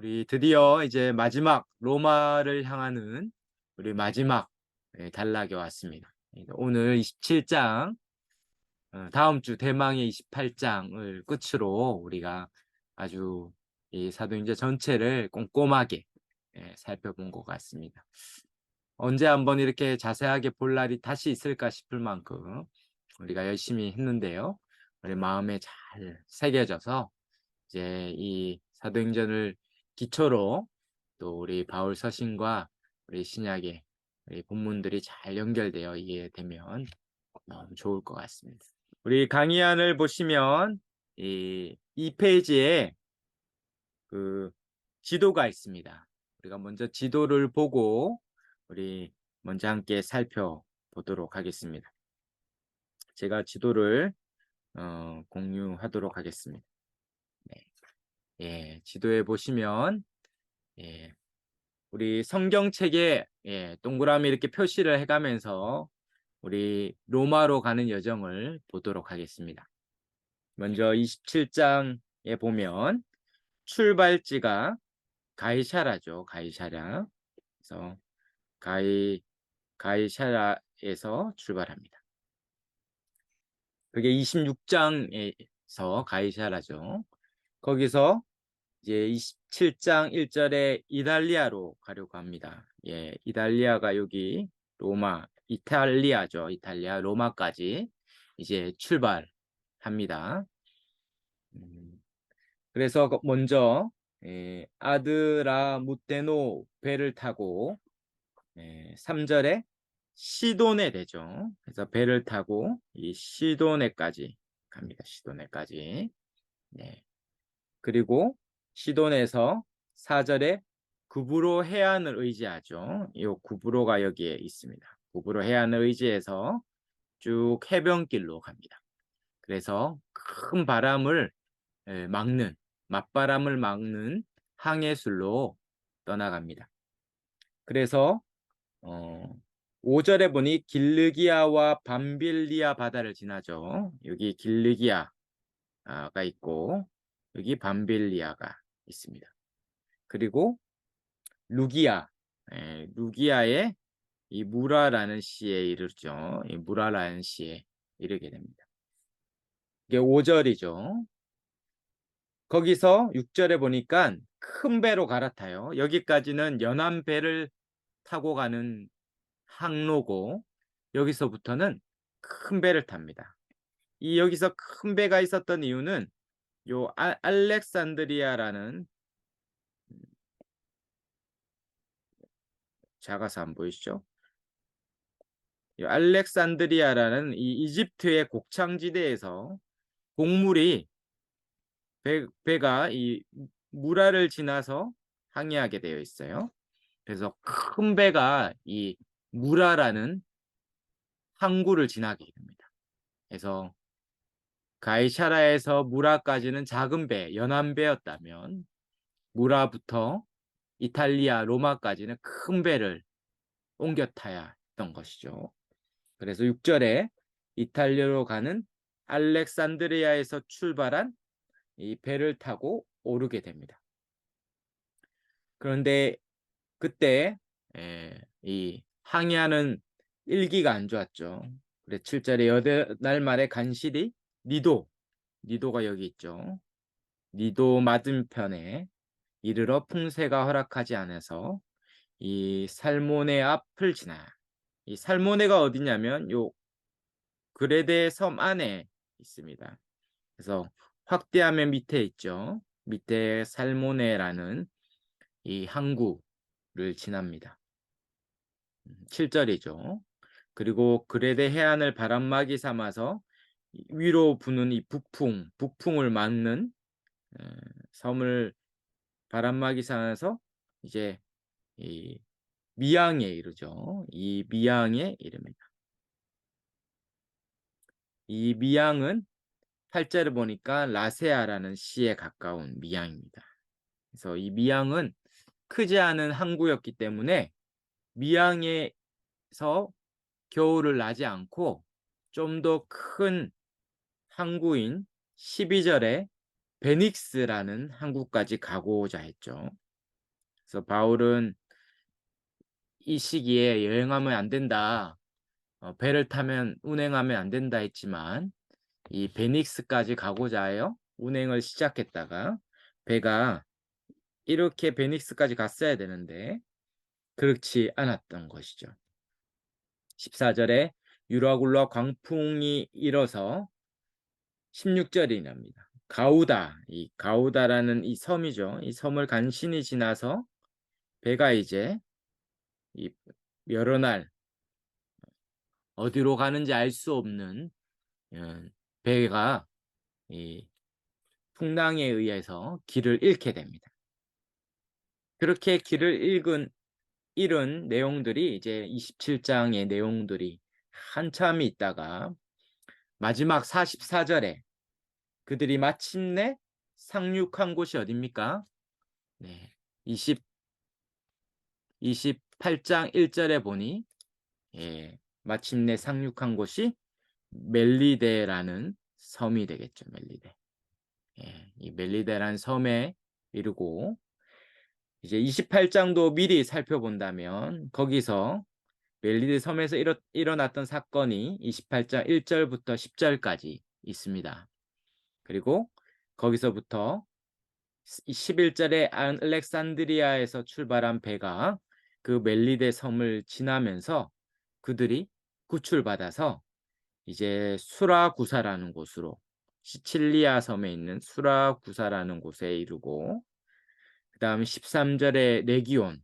우리 드디어 이제 마지막 로마를 향하는 우리 마지막 단락에 왔습니다. 오늘 27장, 다음 주 대망의 28장을 끝으로 우리가 아주 이 사도행전 전체를 꼼꼼하게 살펴본 것 같습니다. 언제 한번 이렇게 자세하게 볼 날이 다시 있을까 싶을 만큼 우리가 열심히 했는데요. 우리 마음에 잘 새겨져서 이제 이 사도행전을 기초로 또 우리 바울 서신과 우리 신약의 우리 본문들이 잘 연결되어 이해되면 너무 좋을 것 같습니다. 우리 강의안을 보시면 이 페이지에 그 지도가 있습니다. 우리가 먼저 지도를 보고 우리 먼저 함께 살펴보도록 하겠습니다. 제가 지도를 공유하도록 하겠습니다. 네. 지도에 보시면 우리 성경책에 동그라미 이렇게 표시를 해가면서 우리 로마로 가는 여정을 보도록 하겠습니다. 먼저 27장에 보면 출발지가 가이사라죠. 가이사라. 그래서 가이사라에서 출발합니다. 그게 26장에서 가이사라죠. 거기서 이제 27장 1절에 이달리아로 가려고 합니다. 이달리아가 여기 로마, 이탈리아죠. 이탈리아, 로마까지 이제 출발합니다. 그래서 먼저 아드라무테노 배를 타고 3절에 시도네 되죠. 그래서 배를 타고 이 시도네까지 갑니다. 시도네까지. 네. 그리고 시돈에서 4절에 구브로 해안을 의지하죠. 이 구브로가 여기에 있습니다. 구브로 해안을 의지해서 쭉 해변길로 갑니다. 그래서 큰 바람을 막는, 맞바람을 막는 항해술로 떠나갑니다. 그래서 5절에 보니 길르기아와 밤빌리아 바다를 지나죠. 여기 길르기아가 있고 여기 밤빌리아가 있습니다. 그리고 루기아, 루기아의 이 무라라는 시에 이르죠. 이 무라라는 시에 이르게 됩니다. 이게 5절이죠. 거기서 6절에 보니까 큰 배로 갈아타요. 여기까지는 연안 배를 타고 가는 항로고 여기서부터는 큰 배를 탑니다. 이 여기서 큰 배가 있었던 이유는 요 알렉산드리아라는 작아서 안 보이시죠? 이 알렉산드리아라는 이 이집트의 곡창지대에서 곡물이 배가 이 무라를 지나서 항해하게 되어 있어요. 그래서 큰 배가 이 무라라는 항구를 지나게 됩니다. 그래서 가이사라에서 무라까지는 작은 배, 연안 배였다면 무라부터 이탈리아, 로마까지는 큰 배를 옮겨 타야 했던 것이죠. 그래서 6절에 이탈리아로 가는 알렉산드리아에서 출발한 이 배를 타고 오르게 됩니다. 그런데 그때 이 항해하는 일기가 안 좋았죠. 그래 7절에 8날 만에 간신히 니도가 여기 있죠. 니도 맞은편에 이르러 풍세가 허락하지 않아서 이 살모네 앞을 지나요. 이 살모네가 어디냐면 요 그레데 섬 안에 있습니다. 그래서 확대하면 밑에 있죠. 밑에 살모네라는 이 항구를 지납니다. 7절이죠. 그리고 그레데 해안을 바람막이 삼아서 위로 부는 이 북풍을 막는 섬을 바람막이 삼아서 이제 이 미양에 이르죠. 이 미양에 이릅니다. 이 미양은 8절을 보니까 라세아라는 시에 가까운 미양입니다. 그래서 이 미양은 크지 않은 항구였기 때문에 미양에서 겨울을 나지 않고 좀 더 큰 항구인 12절에 베닉스라는 항구까지 가고자 했죠. 그래서 바울은 이 시기에 여행하면 안 된다, 배를 타면 운행하면 안 된다 했지만 이 베닉스까지 가고자 하여 운행을 시작했다가 배가 이렇게 베닉스까지 갔어야 되는데 그렇지 않았던 것이죠. 14절에 유라굴라 광풍이 일어서 16절이 납니다. 이 가우다라는 이 섬이죠. 이 섬을 간신히 지나서 배가 이제 이 여러 날 어디로 가는지 알 수 없는 배가 이 풍랑에 의해서 길을 잃게 됩니다. 그렇게 길을 잃은 내용들이 이제 27장의 내용들이 한참 있다가 마지막 44절에 그들이 마침내 상륙한 곳이 어딥니까? 네. 28장 1절에 보니 마침내 상륙한 곳이 멜리데라는 섬이 되겠죠. 멜리데. 이 멜리데라는 섬에 이르고 이제 28장도 미리 살펴본다면 거기서 멜리데 섬에서 일어났던 사건이 28장 1절부터 10절까지 있습니다. 그리고 거기서부터 11절에 알렉산드리아에서 출발한 배가 그 멜리데 섬을 지나면서 그들이 구출받아서 이제 수라구사라는 곳으로, 시칠리아 섬에 있는 수라구사라는 곳에 이르고, 그 다음 13절에 레기온,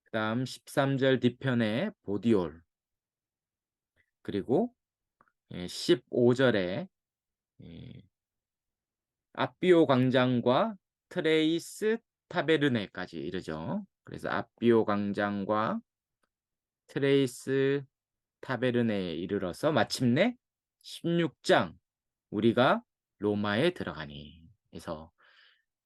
그 다음 13절 뒤편에 보디올, 그리고 15절에 아비오 광장과 트레이스 타베르네까지 이르죠. 그래서 아비오 광장과 트레이스 타베르네에 이르러서 마침내 16장 우리가 로마에 들어가니. 그래서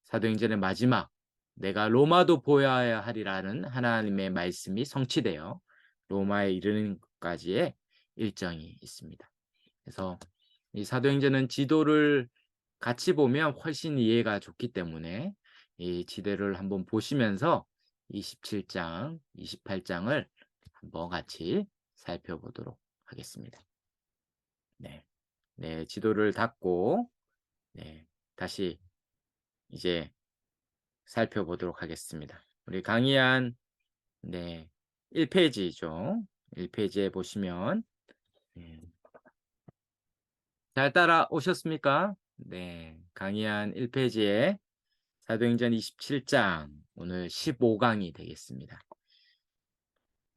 사도행전의 마지막 내가 로마도 보아야 하리라는 하나님의 말씀이 성취되어 로마에 이르는 것까지의 일정이 있습니다. 그래서 이 사도행전은 지도를 같이 보면 훨씬 이해가 좋기 때문에 이 지도를 한번 보시면서 27장, 28장을 한번 같이 살펴보도록 하겠습니다. 네, 지도를 닫고 다시 이제 살펴보도록 하겠습니다. 우리 강의한 1페이지죠. 1페이지에 보시면 잘 따라오셨습니까? 네, 강의한 1페이지에 사도행전 27장 오늘 15강이 되겠습니다.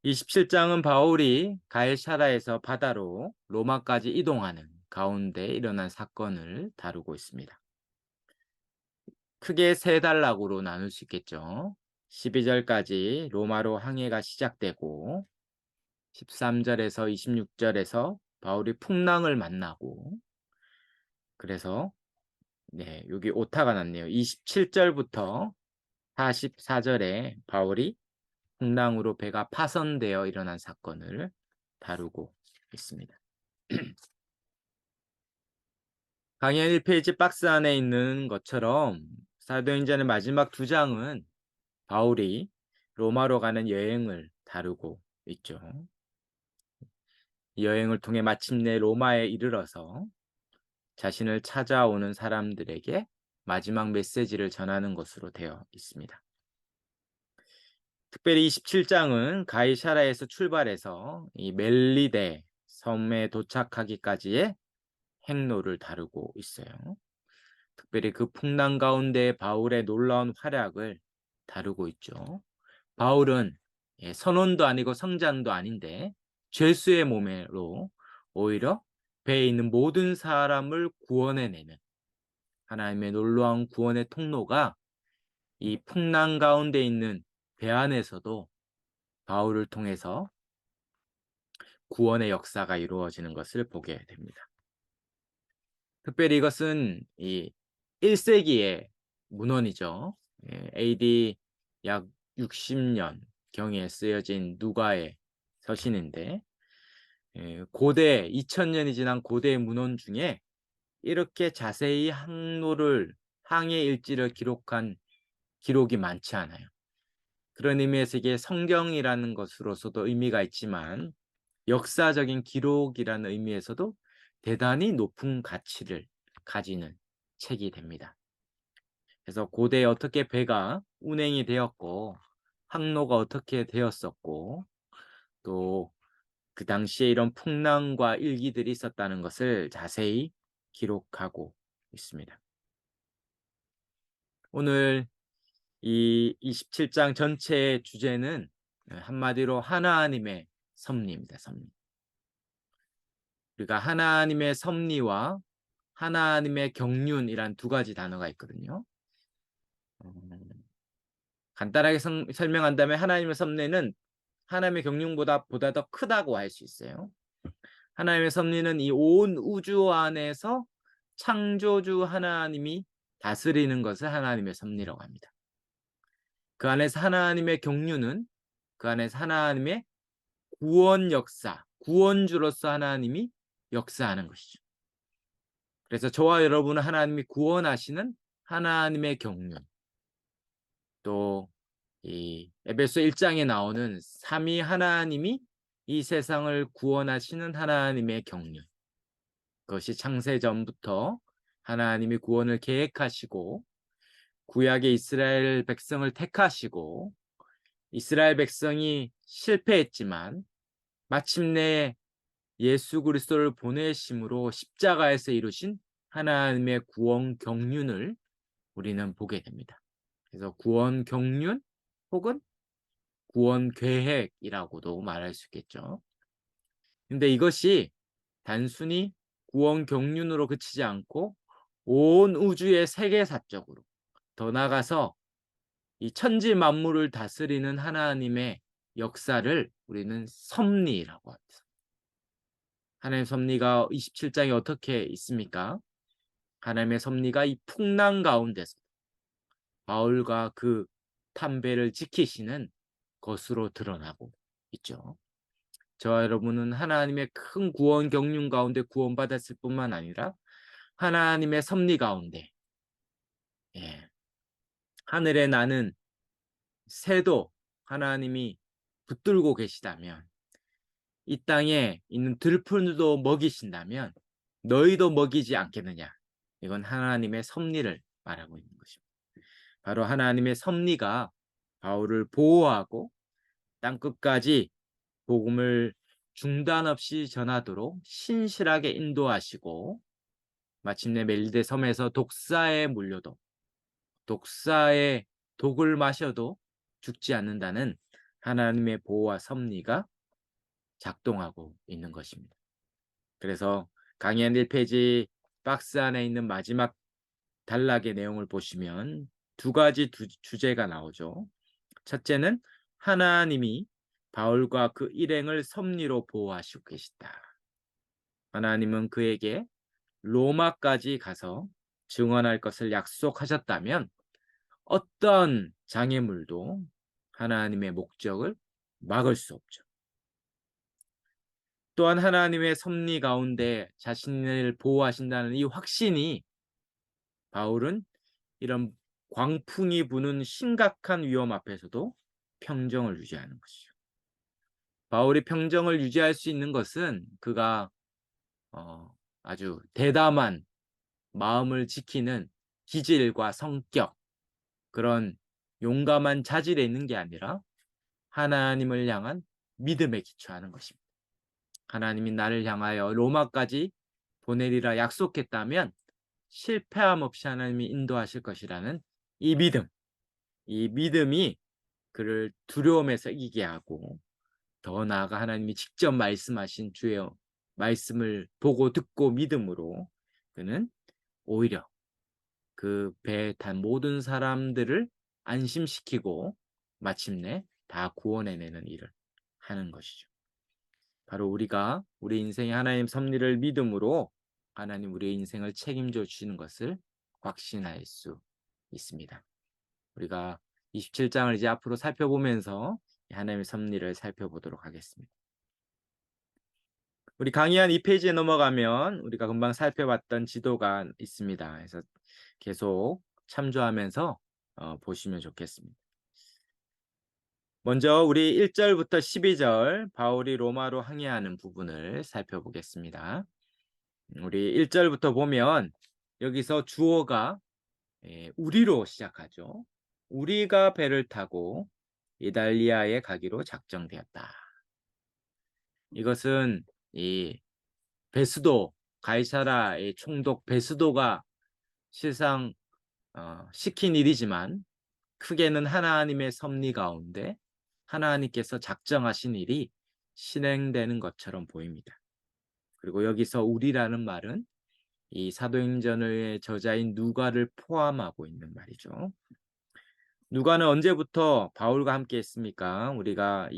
27장은 바울이 가이사라에서 바다로 로마까지 이동하는 가운데 일어난 사건을 다루고 있습니다. 크게 세 단락으로 나눌 수 있겠죠. 12절까지 로마로 항해가 시작되고 13절에서 26절에서 바울이 풍랑을 만나고 그래서 여기 오타가 났네요. 27절부터 44절에 바울이 풍랑으로 배가 파손되어 일어난 사건을 다루고 있습니다. 강의 1페이지 박스 안에 있는 것처럼 사도행전의 마지막 2장은 바울이 로마로 가는 여행을 다루고 있죠. 이 여행을 통해 마침내 로마에 이르러서 자신을 찾아오는 사람들에게 마지막 메시지를 전하는 것으로 되어 있습니다. 특별히 27장은 가이사라에서 출발해서 이 멜리데 섬에 도착하기까지의 행로를 다루고 있어요. 특별히 그 풍랑 가운데 바울의 놀라운 활약을 다루고 있죠. 바울은 선원도 아니고 성장도 아닌데 죄수의 몸으로 오히려 배에 있는 모든 사람을 구원해내는 하나님의 놀라운 구원의 통로가 이 풍랑 가운데 있는 배 안에서도 바울을 통해서 구원의 역사가 이루어지는 것을 보게 됩니다. 특별히 이것은 이 1세기의 문헌이죠. AD 약 60년 경에 쓰여진 누가의 서신인데 고대 2000년이 지난 고대 문헌 중에 이렇게 자세히 항해 일지를 기록한 기록이 많지 않아요. 그런 의미에서 이게 성경이라는 것으로서도 의미가 있지만 역사적인 기록이라는 의미에서도 대단히 높은 가치를 가지는 책이 됩니다. 그래서 고대에 어떻게 배가 운행이 되었고 항로가 어떻게 되었었고 또 그 당시에 이런 풍랑과 일기들이 있었다는 것을 자세히 기록하고 있습니다. 오늘 이 27장 전체의 주제는 한마디로 하나님의 섭리입니다. 섭리. 우리가 하나님의 섭리와 하나님의 경륜이란 두 가지 단어가 있거든요. 간단하게 설명한다면 하나님의 섭리는 하나님의 경륜보다 더 크다고 할 수 있어요. 하나님의 섭리는 이 온 우주 안에서 창조주 하나님이 다스리는 것을 하나님의 섭리라고 합니다. 그 안에서 하나님의 경륜은 그 안에서 하나님의 구원 역사, 구원주로서 하나님이 역사하는 것이죠. 그래서 저와 여러분은 하나님이 구원하시는 하나님의 경륜, 또 이 에베소 1장에 나오는 삼위 하나님이 이 세상을 구원하시는 하나님의 경륜, 그것이 창세 전부터 하나님이 구원을 계획하시고 구약의 이스라엘 백성을 택하시고 이스라엘 백성이 실패했지만 마침내 예수 그리스도를 보내심으로 십자가에서 이루신 하나님의 구원 경륜을 우리는 보게 됩니다. 그래서 구원 경륜 혹은 구원 계획이라고도 말할 수 있겠죠. 근데 이것이 단순히 구원 경륜으로 그치지 않고 온 우주의 세계사적으로 더 나아가서 이 천지 만물을 다스리는 하나님의 역사를 우리는 섭리라고 합니다. 하나님의 섭리가 27장에 어떻게 있습니까? 하나님의 섭리가 이 풍랑 가운데서 바울과 그 탐배를 지키시는 것으로 드러나고 있죠. 저와 여러분은 하나님의 큰 구원 경륜 가운데 구원받았을 뿐만 아니라 하나님의 섭리 가운데 하늘에 나는 새도 하나님이 붙들고 계시다면 이 땅에 있는 들풀도 먹이신다면 너희도 먹이지 않겠느냐. 이건 하나님의 섭리를 말하고 있는 것입니다. 바로 하나님의 섭리가 바울을 보호하고 땅끝까지 복음을 중단 없이 전하도록 신실하게 인도하시고 마침내 멜리데 섬에서 독사에 물려도 독사의 독을 마셔도 죽지 않는다는 하나님의 보호와 섭리가 작동하고 있는 것입니다. 그래서 강의 한 1페이지 박스 안에 있는 마지막 단락의 내용을 보시면 두 가지 주제가 나오죠. 첫째는 하나님이 바울과 그 일행을 섭리로 보호하시고 계시다. 하나님은 그에게 로마까지 가서 증언할 것을 약속하셨다면 어떤 장애물도 하나님의 목적을 막을 수 없죠. 또한 하나님의 섭리 가운데 자신을 보호하신다는 이 확신이 바울은 이런 광풍이 부는 심각한 위험 앞에서도 평정을 유지하는 것이죠. 바울이 평정을 유지할 수 있는 것은 그가 아주 대담한 마음을 지키는 기질과 성격, 그런 용감한 자질에 있는 게 아니라 하나님을 향한 믿음에 기초하는 것입니다. 하나님이 나를 향하여 로마까지 보내리라 약속했다면 실패함 없이 하나님이 인도하실 것이라는 이 믿음이 그를 두려움에서 이기게 하고 더 나아가 하나님이 직접 말씀하신 주의 말씀을 보고 듣고 믿음으로 그는 오히려 그 배에 탄 모든 사람들을 안심시키고 마침내 다 구원해내는 일을 하는 것이죠. 바로 우리가 우리 인생의 하나님 섭리를 믿음으로 하나님 우리의 인생을 책임져 주시는 것을 확신할 수 있습니다. 우리가 27장을 이제 앞으로 살펴보면서 하나님의 섭리를 살펴보도록 하겠습니다. 우리 강의 한 2페이지에 넘어가면 우리가 금방 살펴봤던 지도가 있습니다. 그래서 계속 참조하면서 보시면 좋겠습니다. 먼저 우리 1절부터 12절 바울이 로마로 항해하는 부분을 살펴보겠습니다. 우리 1절부터 보면 여기서 주어가 우리로 시작하죠. 우리가 배를 타고 이달리아에 가기로 작정되었다. 이것은 이 베스도 가이사라의 총독 베스도가 실상 시킨 일이지만 크게는 하나님의 섭리 가운데 하나님께서 작정하신 일이 실행되는 것처럼 보입니다. 그리고 여기서 우리라는 말은 이 사도행전의 저자인 누가를 포함하고 있는 말이죠. 누가는 언제부터 바울과 함께 했습니까? 우리가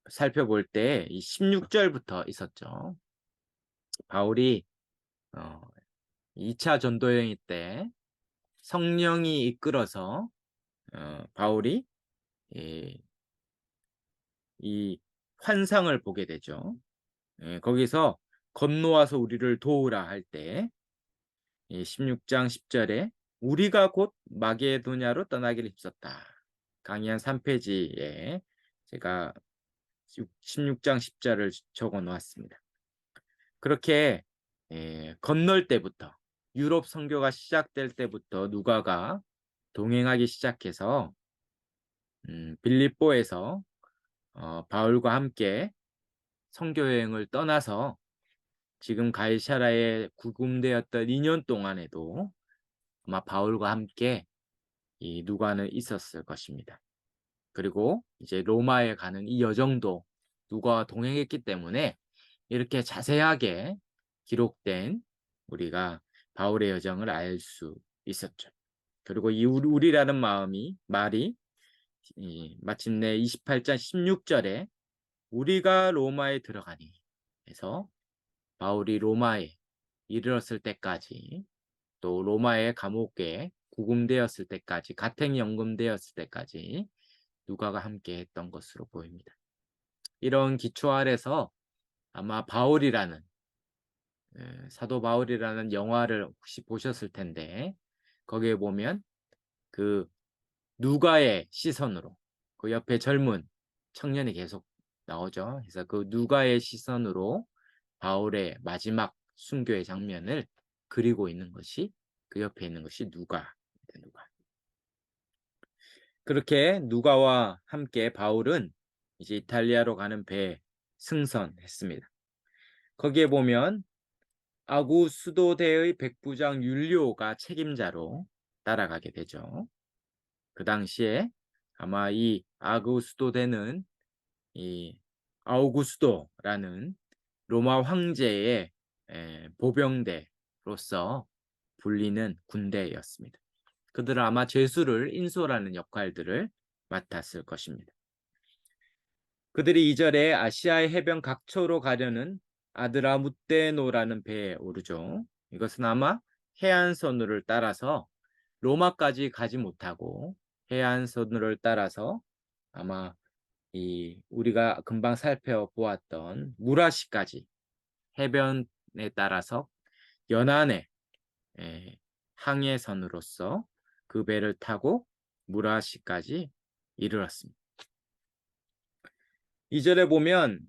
살펴볼 때 이 16절부터 있었죠. 바울이 2차 전도 여행 때 성령이 이끌어서 바울이 이 환상을 보게 되죠. 거기서 건너와서 우리를 도우라 할 때 16장 10절에 우리가 곧 마게도냐로 떠나기를 힘썼다. 강의 한 3페이지에 제가 16장 10절을 적어 놓았습니다. 그렇게 건널 때부터 유럽 선교가 시작될 때부터 누가가 동행하기 시작해서 빌립보에서 바울과 함께 선교 여행을 떠나서 지금 가이사라에 구금되었던 2년 동안에도 아마 바울과 함께 이 누가는 있었을 것입니다. 그리고 이제 로마에 가는 이 여정도 누가와 동행했기 때문에 이렇게 자세하게 기록된 우리가 바울의 여정을 알 수 있었죠. 그리고 이 우리라는 말이 마침내 28장 16절에 우리가 로마에 들어가니 해서 바울이 로마에 이르렀을 때까지 또 로마의 감옥에 구금되었을 때까지 가택 연금되었을 때까지 누가가 함께 했던 것으로 보입니다. 이런 기초 아래서 아마 바울이라는 사도 바울이라는 영화를 혹시 보셨을 텐데 거기에 보면 그 누가의 시선으로 그 옆에 젊은 청년이 계속 나오죠. 그래서 그 누가의 시선으로 바울의 마지막 순교의 장면을 그리고 있는 것이 그 옆에 있는 것이 누가. 그렇게 누가와 함께 바울은 이제 이탈리아로 가는 배에 승선했습니다. 거기에 보면 아구스도대의 백부장 율리오가 책임자로 따라가게 되죠. 그 당시에 아마 이 아구스도대는 이 아우구스도라는 로마 황제의 보병대로서 불리는 군대였습니다. 그들은 아마 죄수를 인솔하는 역할들을 맡았을 것입니다. 그들이 2절에 아시아의 해변 각처로 가려는 아드라무테노라는 배에 오르죠. 이것은 아마 해안선로를 따라서 로마까지 가지 못하고 해안선로를 따라서 아마 우리가 금방 살펴보았던 무라시까지 해변에 따라서 연안의 항해선으로서 그 배를 타고 무라시까지 이르렀습니다. 2절에 보면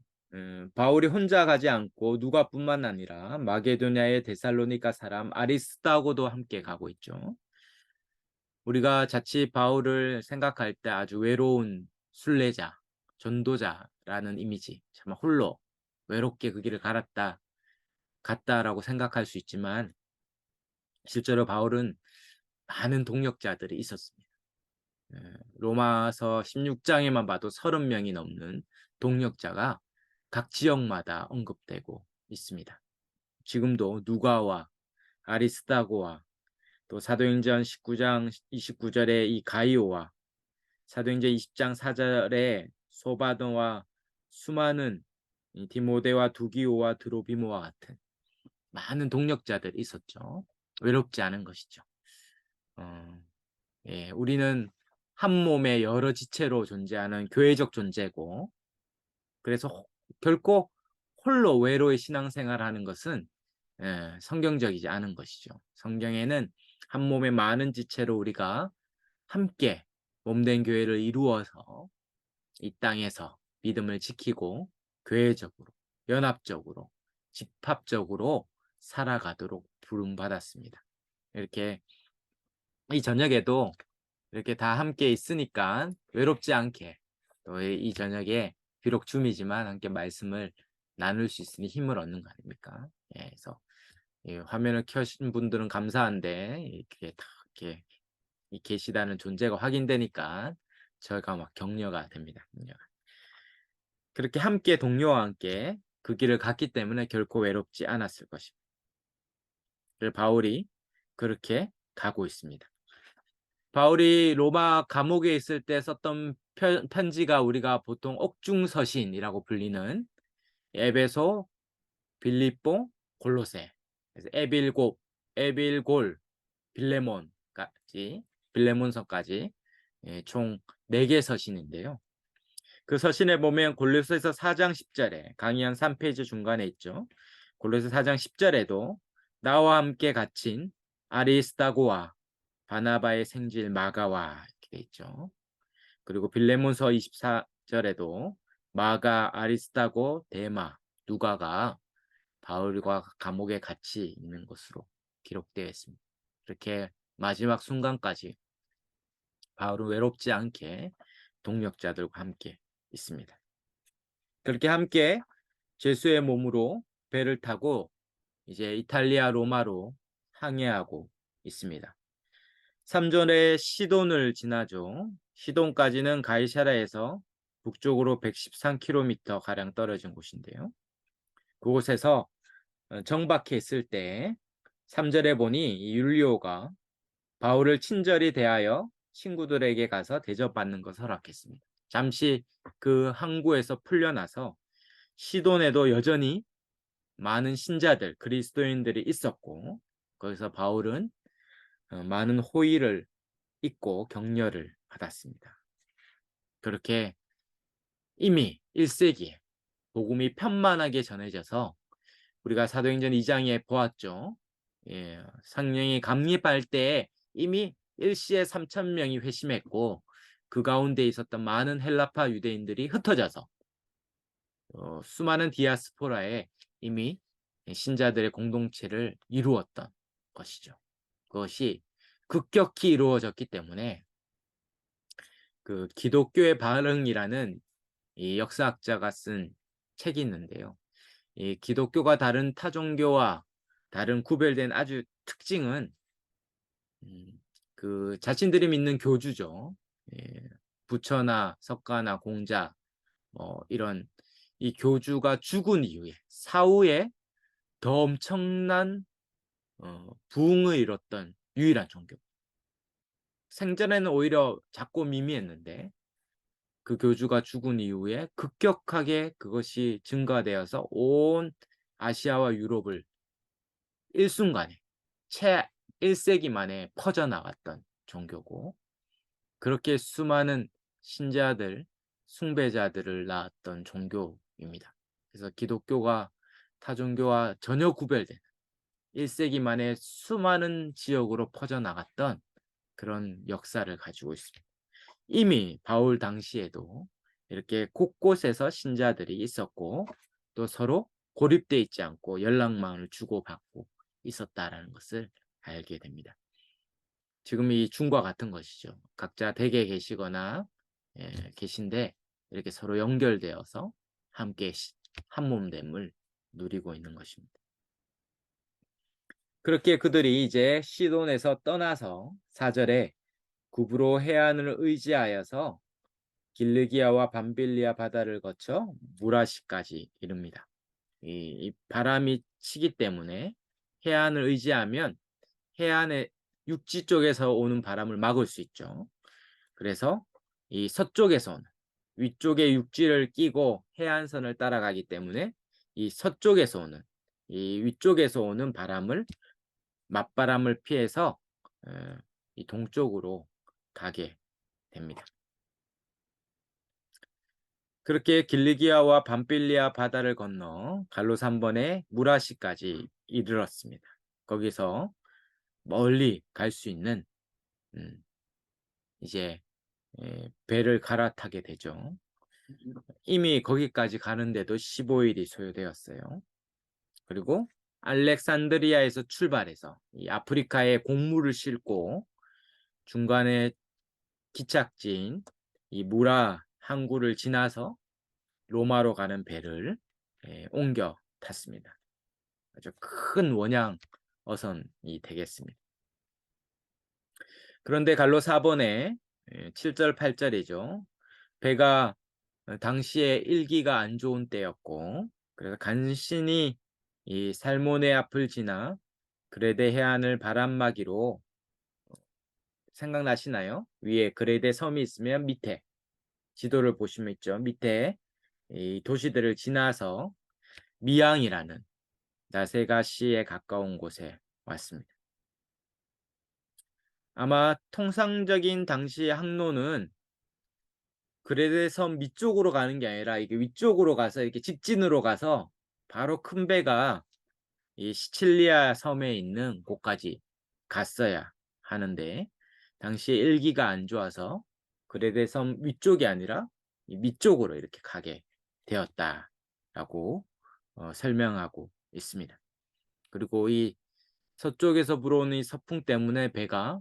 바울이 혼자 가지 않고 누가뿐만 아니라 마게도냐의 데살로니가 사람 아리스다고도 함께 가고 있죠. 우리가 자칫 바울을 생각할 때 아주 외로운 순례자, 전도자라는 이미지, 정말 홀로 외롭게 그 길을 갔다라고 생각할 수 있지만 실제로 바울은 많은 동역자들이 있었습니다. 로마서 16장에만 봐도 30명이 넘는 동역자가 각 지역마다 언급되고 있습니다. 지금도 누가와 아리스다고와 또 사도행전 19장 29절에 이 가이오와 사도행전 20장 4절에 소바도와 수많은 디모데와 두기오와 드로비모와 같은 많은 동역자들이 있었죠. 외롭지 않은 것이죠. 우리는 한 몸의 여러 지체로 존재하는 교회적 존재고 그래서 결코 홀로 외로이 신앙생활하는 것은 성경적이지 않은 것이죠. 성경에는 한 몸의 많은 지체로 우리가 함께 몸된 교회를 이루어서 이 땅에서 믿음을 지키고 교회적으로, 연합적으로, 집합적으로 살아가도록 부름받았습니다. 이렇게 이 저녁에도 이렇게 다 함께 있으니까 외롭지 않게 또 이 저녁에 비록 줌이지만 함께 말씀을 나눌 수 있으니 힘을 얻는 거 아닙니까? 예, 그래서 화면을 켜신 분들은 감사한데 이렇게 다 이렇게 이 계시다는 존재가 확인되니까 저희가 막 격려가 됩니다. 격려가. 그렇게 함께 동료와 함께 그 길을 갔기 때문에 결코 외롭지 않았을 것입니다. 그래서 바울이 그렇게 가고 있습니다. 바울이 로마 감옥에 있을 때 썼던 편지가 우리가 보통 옥중서신이라고 불리는 에베소, 빌립보, 골로새, 그래서 에빌골, 빌레몬서까지 총 4개 서신인데요. 그 서신에 보면 골로새서 4장 10절에 강의 3페이지 중간에 있죠. 골로새 4장 10절에도 나와 함께 갇힌 아리스다고와 바나바의 생질 마가와 이렇게 돼 있죠. 그리고 빌레몬서 24절에도 마가, 아리스다고, 데마, 누가가 바울과 감옥에 같이 있는 것으로 기록되어 있습니다. 이렇게 마지막 순간까지 바울은 외롭지 않게 동력자들과 함께 있습니다. 그렇게 함께 제수의 몸으로 배를 타고 이제 이탈리아 로마로 항해하고 있습니다. 3절에 시돈을 지나죠. 시돈까지는 가이사라에서 북쪽으로 113km 가량 떨어진 곳인데요. 그곳에서 정박해 있을 때 3절에 보니 율리오가 바울을 친절히 대하여 친구들에게 가서 대접받는 것을 허락했습니다. 잠시 그 항구에서 풀려나서 시돈에도 여전히 많은 신자들, 그리스도인들이 있었고 거기서 바울은 많은 호의를 있고 격려를 받았습니다. 그렇게 이미 1세기에 복음이 편만하게 전해져서 우리가 사도행전 2장에 보았죠. 성령이 감립할 때에 이미 일시에 3,000명이 회심했고 그 가운데 있었던 많은 헬라파 유대인들이 흩어져서 수많은 디아스포라에 이미 신자들의 공동체를 이루었던 것이죠. 그것이 급격히 이루어졌기 때문에 그 기독교의 반응이라는 이 역사학자가 쓴 책이 있는데요. 이 기독교가 다른 타종교와 다른 구별된 아주 특징은 그 자신들이 믿는 교주죠. 부처나 석가나 공자 이런 이 교주가 죽은 이후에 사후에 더 엄청난 부흥을 이뤘던 유일한 종교. 생전에는 오히려 작고 미미했는데 그 교주가 죽은 이후에 급격하게 그것이 증가되어서 온 아시아와 유럽을 일순간에 채 1세기 만에 퍼져나갔던 종교고 그렇게 수많은 신자들, 숭배자들을 낳았던 종교입니다. 그래서 기독교가 타종교와 전혀 구별된 1세기 만에 수많은 지역으로 퍼져나갔던 그런 역사를 가지고 있습니다. 이미 바울 당시에도 이렇게 곳곳에서 신자들이 있었고 또 서로 고립돼 있지 않고 연락망을 주고받고 있었다라는 것을 알게 됩니다. 지금 이 줌과 같은 것이죠. 각자 댁에 계시거나 계신데 이렇게 서로 연결되어서 함께 한 몸됨을 누리고 있는 것입니다. 그렇게 그들이 이제 시돈에서 떠나서 4절에 구브로 해안을 의지하여서 길르기아와 밤빌리아 바다를 거쳐 무라시까지 이릅니다. 이 바람이 치기 때문에 해안을 의지하면 해안의 육지 쪽에서 오는 바람을 막을 수 있죠. 그래서 이 서쪽에서 오는 위쪽에 육지를 끼고 해안선을 따라가기 때문에 이 서쪽에서 오는 이 위쪽에서 오는 바람을 맞바람을 피해서 이 동쪽으로 가게 됩니다. 그렇게 길리기아와 밤빌리아 바다를 건너 갈로 3번의 무라시까지 이르렀습니다. 거기서 멀리 갈 수 있는 음 이제 배를 갈아타게 되죠. 이미 거기까지 가는데도 15 일이 소요되었어요. 그리고 알렉산드리아에서 출발해서 이 아프리카에 곡물을 싣고 중간에 기착지인 이 무라 항구를 지나서 로마로 가는 배를 옮겨 탔습니다. 아주 큰 원양 어선이 되겠습니다. 그런데 갈로 4번에 7절 8절이죠. 배가 당시에 일기가 안 좋은 때였고 그래서 간신히 이 살모네 앞을 지나 그레데 해안을 바람막이로 생각나시나요? 위에 그레데 섬이 있으면 밑에 지도를 보시면 있죠. 밑에 이 도시들을 지나서 미앙이라는 나세가시에 가까운 곳에 왔습니다. 아마 통상적인 당시의 항로는 그레데 섬 밑쪽으로 가는 게 아니라 이게 위쪽으로 가서 이렇게 직진으로 가서 바로 큰 배가 이 시칠리아 섬에 있는 곳까지 갔어야 하는데 당시에 일기가 안 좋아서 그레데 섬 위쪽이 아니라 이 밑쪽으로 이렇게 가게 되었다라고 설명하고 있습니다. 그리고 이 서쪽에서 불어오는 이 서풍 때문에 배가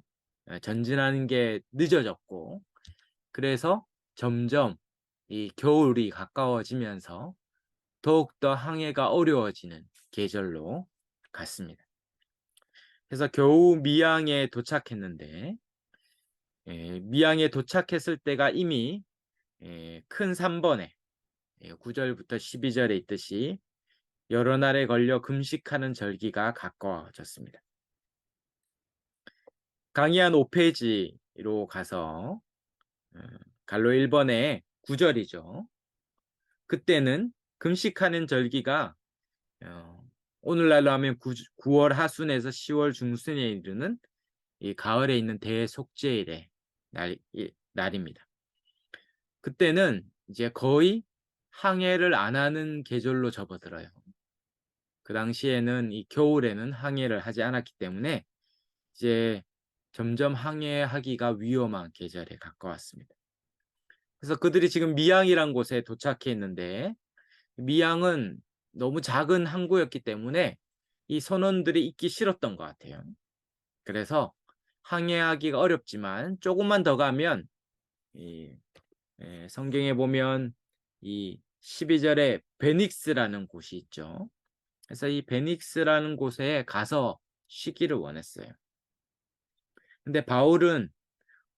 전진하는 게 늦어졌고 그래서 점점 이 겨울이 가까워지면서 더욱더 항해가 어려워지는 계절로 갔습니다. 그래서 겨우 미양에 도착했는데 미양에 도착했을 때가 이미 큰 산번에 9절부터 12절에 있듯이 여러 날에 걸려 금식하는 절기가 가까워졌습니다. 강의 한 5페이지로 가서 갈로 1번에 9절이죠. 그때는 금식하는 절기가 오늘날로 하면 9월 하순에서 10월 중순에 이르는 이 가을에 있는 대속죄일의 날입니다. 그때는 이제 거의 항해를 안 하는 계절로 접어들어요. 그 당시에는 이 겨울에는 항해를 하지 않았기 때문에 이제 점점 항해하기가 위험한 계절에 가까웠습니다. 그래서 그들이 지금 미양이란 곳에 도착해 있는데 미양은 너무 작은 항구였기 때문에 이 선원들이 있기 싫었던 것 같아요. 그래서 항해하기가 어렵지만 조금만 더 가면 이 성경에 보면 이 12절에 베닉스라는 곳이 있죠. 그래서 이 베닉스라는 곳에 가서 쉬기를 원했어요. 근데 바울은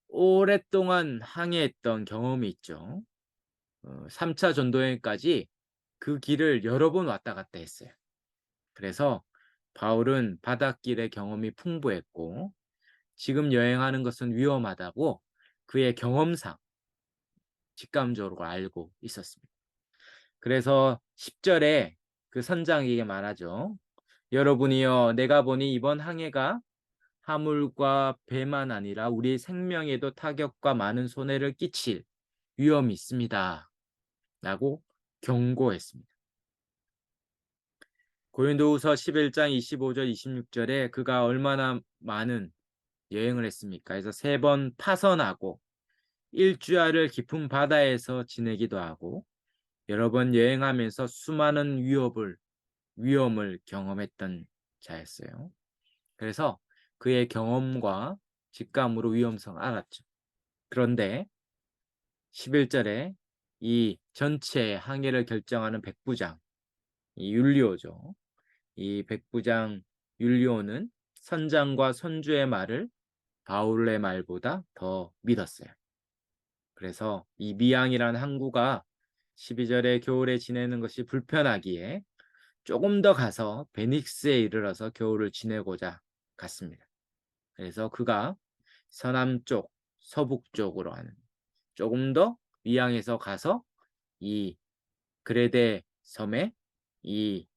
오랫동안 항해했던 경험이 있죠. 3차 전도여행까지 그 길을 여러 번 왔다 갔다 했어요. 그래서 바울은 바닷길의 경험이 풍부했고 지금 여행하는 것은 위험하다고 그의 경험상 직감적으로 알고 있었습니다. 그래서 10절에 그 선장에게 말하죠. 여러분이여 내가 보니 이번 항해가 화물과 배만 아니라 우리 생명에도 타격과 많은 손해를 끼칠 위험이 있습니다. 라고 경고했습니다. 고린도후서 11장 25절 26절에 그가 얼마나 많은 여행을 했습니까? 그래서 3번 파선하고 일주야를 깊은 바다에서 지내기도 하고 여러 번 여행하면서 수많은 위험을 경험했던 자였어요. 그래서 그의 경험과 직감으로 위험성 알았죠. 그런데 11절에 이 전체 항해를 결정하는 백부장 이 율리오죠. 이 백부장 율리오는 선장과 선주의 말을 바울의 말보다 더 믿었어요. 그래서 이 미양이라는 항구가 12절에 겨울에 지내는 것이 불편하기에 조금 더 가서 베닉스에 이르러서 겨울을 지내고자 갔습니다. 그래서 그가 서남쪽, 서북쪽으로 하는 조금 더 미양에서 가서 이 그레데 섬의 이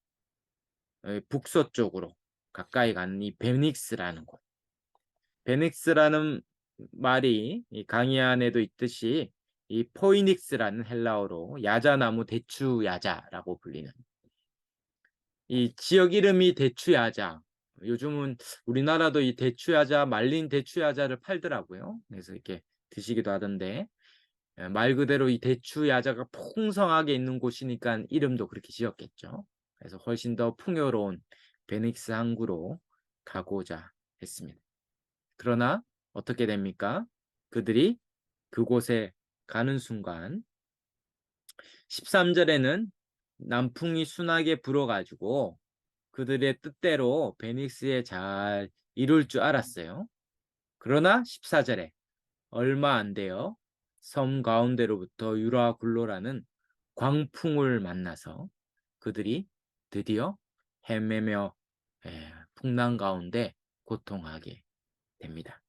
북서쪽으로 가까이 가는 이 베닉스라는 곳. 베닉스라는 말이 이 강의 안에도 있듯이 이 포이닉스라는 헬라어로 야자나무 대추야자라고 불리는 이 지역 이름이 대추야자 요즘은 우리나라도 이 대추야자, 말린 대추야자를 팔더라고요. 그래서 이렇게 드시기도 하던데, 말 그대로 이 대추야자가 풍성하게 있는 곳이니까 이름도 그렇게 지었겠죠. 그래서 훨씬 더 풍요로운 베닉스 항구로 가고자 했습니다. 그러나 어떻게 됩니까? 그들이 그곳에 가는 순간 13절에는 남풍이 순하게 불어가지고 그들의 뜻대로 베닉스에 잘 이룰 줄 알았어요. 그러나 14절에 얼마 안 돼요. 섬 가운데로부터 유라굴로라는 광풍을 만나서 그들이 드디어 헤매며 풍랑 가운데 고통하게 됩니다.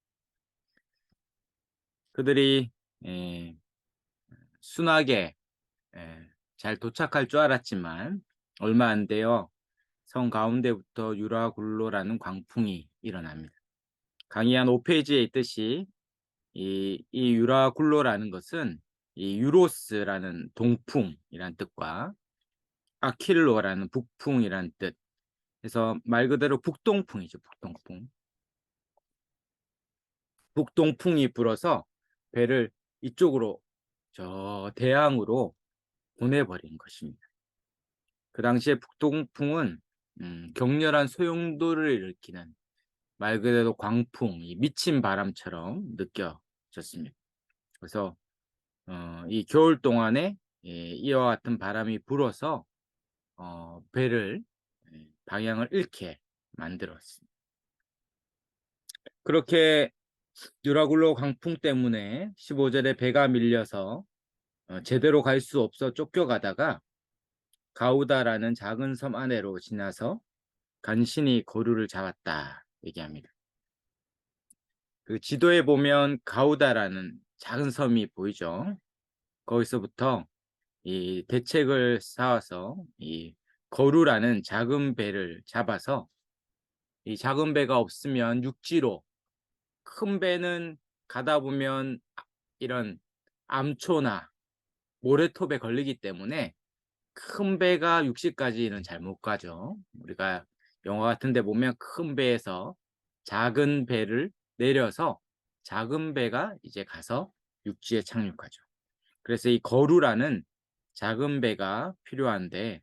그들이 에, 순하게 잘 도착할 줄 알았지만 얼마 안 돼요. 성 가운데부터 유라굴로라는 광풍이 일어납니다. 강의 한 5페이지에 있듯이 이 유라굴로라는 것은 이 유로스라는 동풍이란 뜻과 아킬로라는 북풍이란 뜻. 그래서 말 그대로 북동풍이죠. 북동풍. 북동풍이 불어서 배를 이쪽으로 저 대항으로 보내버린 것입니다. 그 당시에 북동풍은 격렬한 소용돌이를 일으키는 말 그대로 광풍, 이 미친 바람처럼 느껴졌습니다. 그래서 이 겨울 동안에 이와 같은 바람이 불어서 배를 방향을 잃게 만들었습니다. 그렇게 유라굴로 강풍 때문에 15절에 배가 밀려서 제대로 갈 수 없어 쫓겨가다가 가우다라는 작은 섬 안으로 지나서 간신히 거류를 잡았다 얘기합니다. 그 지도에 보면 가우다라는 작은 섬이 보이죠. 거기서부터 이 대책을 쌓아서 이 거루라는 작은 배를 잡아서 이 작은 배가 없으면 육지로 큰 배는 가다 보면 이런 암초나 모래톱에 걸리기 때문에 큰 배가 육지까지는 잘 못 가죠. 우리가 영화 같은 데 보면 큰 배에서 작은 배를 내려서 작은 배가 이제 가서 육지에 착륙하죠. 그래서 이 거루라는 작은 배가 필요한데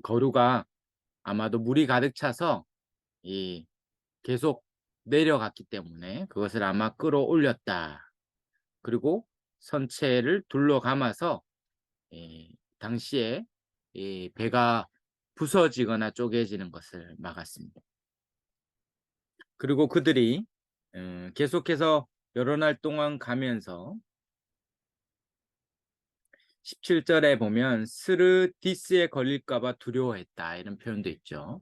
거루가 아마도 물이 가득 차서 이 계속 내려갔기 때문에 그것을 아마 끌어올렸다. 그리고 선체를 둘러감아서 당시에 이 배가 부서지거나 쪼개지는 것을 막았습니다. 그리고 그들이 계속해서 여러 날 동안 가면서 17절에 보면 스르디스에 걸릴까 봐 두려워했다 이런 표현도 있죠.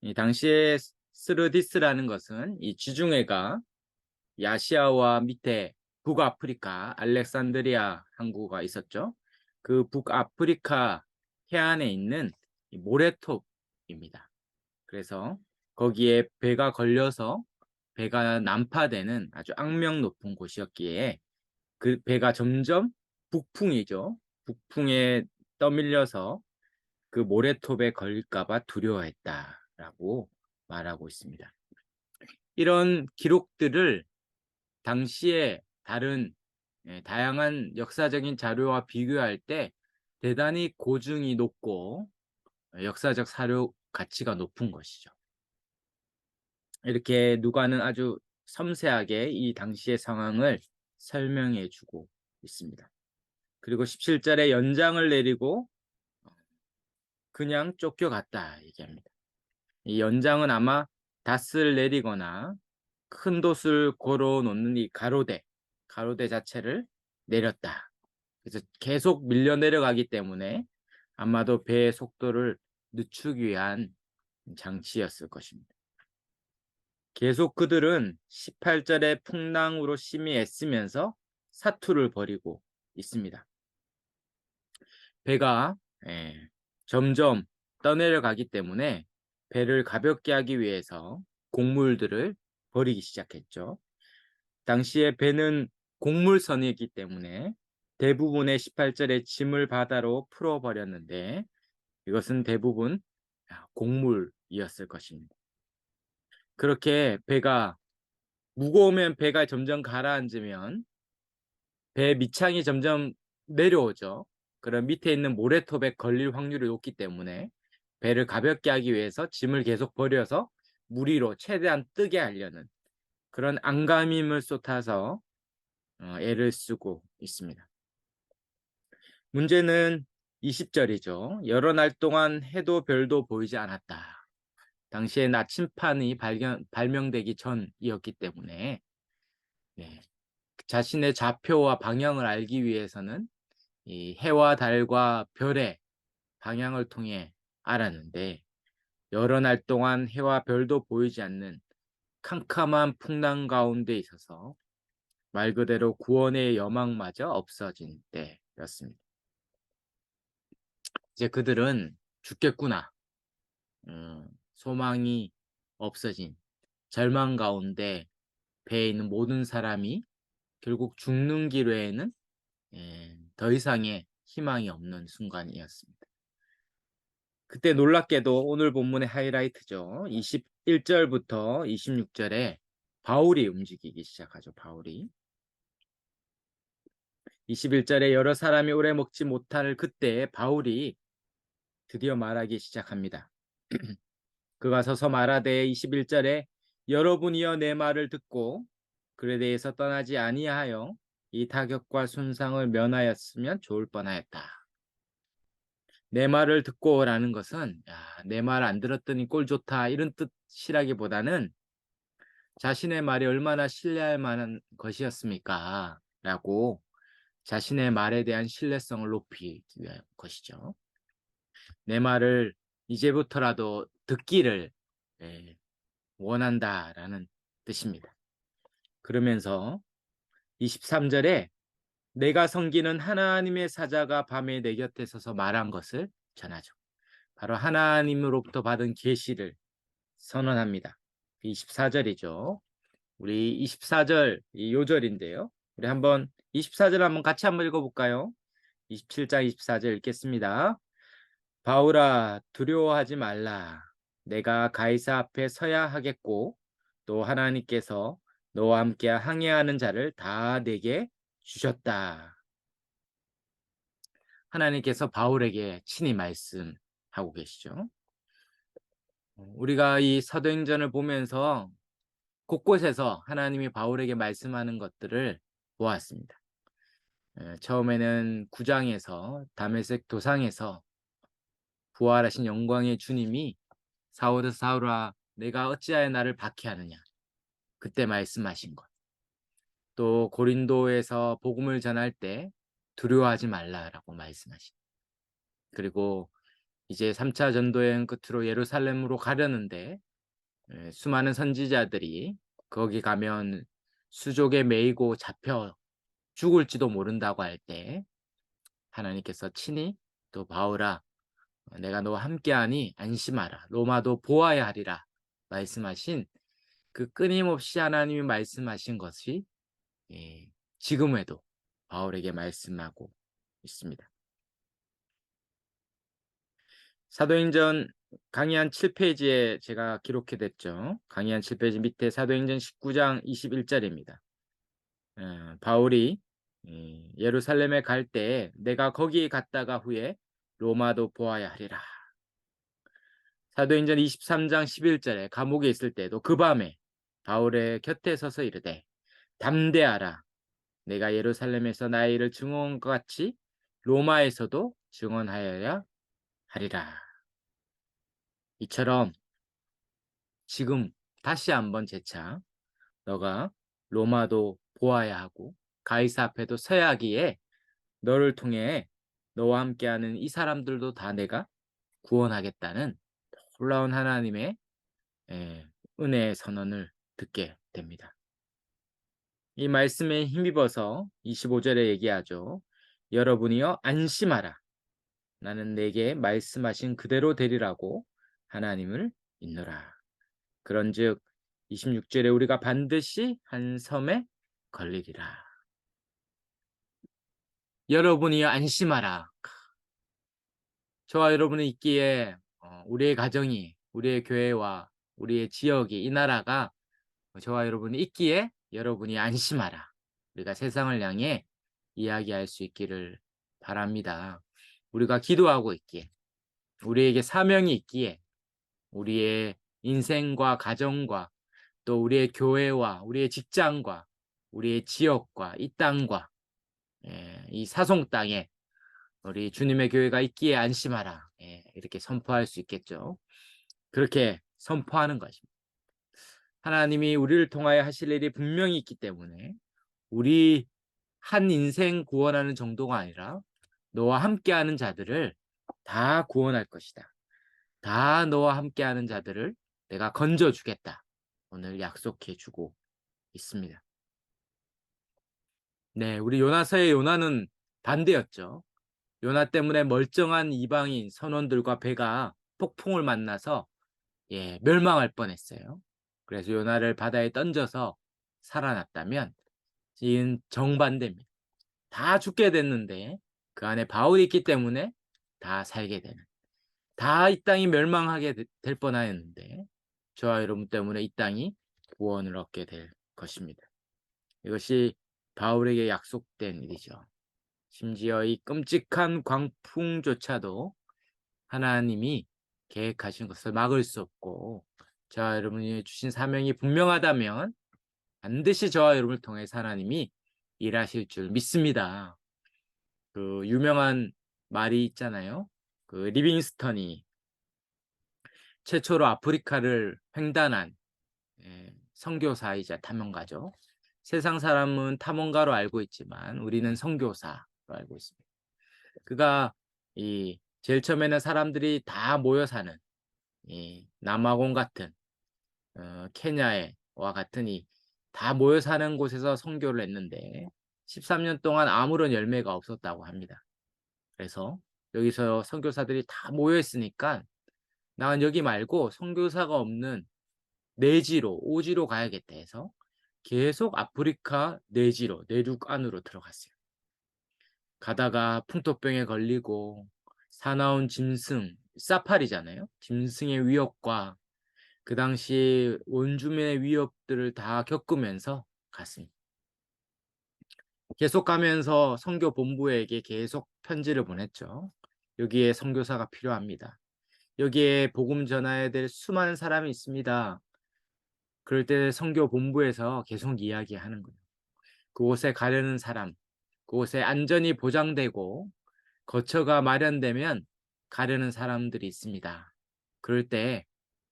이 당시에 스르디스라는 것은 이 지중해가 아시아와 밑에 북아프리카 알렉산드리아 항구가 있었죠. 그 북아프리카 해안에 있는 이 모래톱입니다. 그래서 거기에 배가 걸려서 배가 난파되는 아주 악명 높은 곳이었기에 그 배가 점점 북풍이죠. 북풍에 떠밀려서 그 모래톱에 걸릴까 봐 두려워했다라고 말하고 있습니다. 이런 기록들을 당시에 다른 다양한 역사적인 자료와 비교할 때 대단히 고증이 높고 역사적 사료 가치가 높은 것이죠. 이렇게 누가는 아주 섬세하게 이 당시의 상황을 설명해 주고 있습니다. 그리고 17절에 연장을 내리고 그냥 쫓겨갔다 얘기합니다. 이 연장은 아마 닷을 내리거나 큰 돛을 걸어 놓는 이 가로대 자체를 내렸다. 그래서 계속 밀려 내려가기 때문에 아마도 배의 속도를 늦추기 위한 장치였을 것입니다. 계속 그들은 18절에 풍랑으로 심히 애쓰면서 사투를 벌이고 있습니다. 배가 점점 떠내려가기 때문에 배를 가볍게 하기 위해서 곡물들을 버리기 시작했죠. 당시에 배는 곡물선이기 때문에 대부분의 18절의 짐을 바다로 풀어버렸는데 이것은 대부분 곡물이었습니다. 이었을 것입니다. 그렇게 배가 무거우면 배가 점점 가라앉으면 배 밑창이 점점 내려오죠. 그럼 밑에 있는 모래톱에 걸릴 확률이 높기 때문에 배를 가볍게 하기 위해서 짐을 계속 버려서 물 위로 최대한 뜨게 하려는 그런 안감힘을 쏟아서 애를 쓰고 있습니다. 문제는 20절이죠. 여러 날 동안 해도 별도 보이지 않았다. 당시에 나침판이 발명되기 전이었기 때문에 네, 자신의 좌표와 방향을 알기 위해서는 이 해와 달과 별의 방향을 통해 알았는데 여러 날 동안 해와 별도 보이지 않는 캄캄한 풍랑 가운데 있어서 말 그대로 구원의 여망마저 없어진 때였습니다. 이제 그들은 죽겠구나. 소망이 없어진 절망 가운데 배에 있는 모든 사람이 결국 죽는 길 외에는 더 이상의 희망이 없는 순간이었습니다. 그때 놀랍게도 오늘 본문의 하이라이트죠. 21절부터 26절에 바울이 움직이기 시작하죠. 바울이. 21절에 여러 사람이 오래 먹지 못할 그때 바울이 드디어 말하기 시작합니다. 그가 서서 말하되 21절에 여러분이여 내 말을 듣고 그에 대해서 떠나지 아니하여 이 타격과 손상을 면하였으면 좋을 뻔하였다. 내 말을 듣고라는 것은 내 말 안 들었더니 꼴 좋다 이런 뜻이라기보다는 자신의 말이 얼마나 신뢰할 만한 것이었습니까? 라고 자신의 말에 대한 신뢰성을 높이기 위한 것이죠. 내 말을 이제부터라도 듣기를 원한다라는 뜻입니다. 그러면서 23절에 내가 섬기는 하나님의 사자가 밤에 내 곁에 서서 말한 것을 전하죠. 바로 하나님으로부터 받은 계시를 선언합니다. 24절이죠. 우리 24절 이 요절인데요. 우리 한번 24절 한번 같이 한번 읽어볼까요? 27장 24절 읽겠습니다. 바울아 두려워하지 말라. 내가 가이사 앞에 서야 하겠고 또 하나님께서 너와 함께 항해하는 자를 다 내게 주셨다. 하나님께서 바울에게 친히 말씀하고 계시죠. 우리가 이 사도행전을 보면서 곳곳에서 하나님이 바울에게 말씀하는 것들을 보았습니다. 처음에는 9장에서 다메섹 도상에서 부활하신 영광의 주님이 사울아 사울아 내가 어찌하여 나를 박해하느냐 그때 말씀하신 것. 또 고린도에서 복음을 전할 때 두려워하지 말라라고 말씀하신. 그리고 이제 3차 전도여행 끝으로 예루살렘으로 가려는데 수많은 선지자들이 거기 가면 수족에 매이고 잡혀 죽을지도 모른다고 할 때 하나님께서 친히 또 바울아 내가 너와 함께하니 안심하라 로마도 보아야 하리라 말씀하신 그 끊임없이 하나님이 말씀하신 것이 지금에도 바울에게 말씀하고 있습니다. 사도행전 강의 한 7페이지에 제가 기록해뒀죠. 강의 한 7페이지 밑에 사도행전 19장 21절입니다. 바울이 예루살렘에 갈 때 내가 거기 갔다가 후에 로마도 보아야 하리라. 사도행전 23장 11절에 감옥에 있을 때도 그 밤에 바울의 곁에 서서 이르되 담대하라. 내가 예루살렘에서 나의 일을 증언한 것 같이 로마에서도 증언하여야 하리라. 이처럼 지금 다시 한번 재차 너가 로마도 보아야 하고 가이사 앞에도 서야 하기에 너를 통해 너와 함께하는 이 사람들도 다 내가 구원하겠다는 놀라운 하나님의 은혜의 선언을 듣게 됩니다. 이 말씀에 힘입어서 25절에 얘기하죠. 여러분이여 안심하라. 나는 내게 말씀하신 그대로 되리라고 하나님을 믿노라. 그런즉 26절에 우리가 반드시 한 섬에 걸리리라. 여러분이여 안심하라. 저와 여러분이 있기에 우리의 가정이 우리의 교회와 우리의 지역이 이 나라가 저와 여러분이 있기에 여러분이 안심하라. 우리가 세상을 향해 이야기할 수 있기를 바랍니다. 우리가 기도하고 있기에 우리에게 사명이 있기에 우리의 인생과 가정과 또 우리의 교회와 우리의 직장과 우리의 지역과 이 땅과 이 사송 땅에 우리 주님의 교회가 있기에 안심하라. 이렇게 선포할 수 있겠죠. 그렇게 선포하는 것입니다. 하나님이 우리를 통하여 하실 일이 분명히 있기 때문에 우리 한 인생 구원하는 정도가 아니라 너와 함께하는 자들을 다 구원할 것이다. 다 너와 함께하는 자들을 내가 건져주겠다. 오늘 약속해 주고 있습니다. 네, 우리 요나서의 요나는 반대였죠. 요나 때문에 멀쩡한 이방인 선원들과 배가 폭풍을 만나서 멸망할 뻔했어요. 그래서 요나를 바다에 던져서 살아났다면 이는 정반대입니다. 다 죽게 됐는데 그 안에 바울이 있기 때문에 다 살게 되는. 다 이 땅이 멸망하게 될 뻔하였는데 저와 여러분 때문에 이 땅이 구원을 얻게 될 것입니다. 이것이 바울에게 약속된 일이죠. 심지어 이 끔찍한 광풍조차도 하나님이 계획하신 것을 막을 수 없고 저와 여러분이 주신 사명이 분명하다면 반드시 저와 여러분을 통해서 하나님이 일하실 줄 믿습니다. 그 유명한 말이 있잖아요. 그 리빙스턴이 최초로 아프리카를 횡단한 선교사이자 탐험가죠. 세상 사람은 탐험가로 알고 있지만 우리는 선교사로 알고 있습니다. 그가 이 제일 처음에는 사람들이 다 모여 사는 이 남아공 같은 케냐와 같은 이 다 모여 사는 곳에서 선교를 했는데 13년 동안 아무런 열매가 없었다고 합니다. 그래서 여기서 선교사들이 다 모여 있으니까 난 여기 말고 선교사가 없는 내지로 오지로 가야겠다 해서 계속 아프리카 내지로 내륙 안으로 들어갔어요. 가다가 풍토병에 걸리고 사나운 짐승, 사파리잖아요. 짐승의 위협과 그 당시 원주민의 위협들을 다 겪으면서 갔습니다. 계속 가면서 선교 본부에게 계속 편지를 보냈죠. 여기에 선교사가 필요합니다. 여기에 복음 전해야 될 수많은 사람이 있습니다. 그럴 때 선교 본부에서 계속 이야기하는 거예요. 그곳에 가려는 사람, 그곳에 안전이 보장되고 거처가 마련되면 가려는 사람들이 있습니다. 그럴 때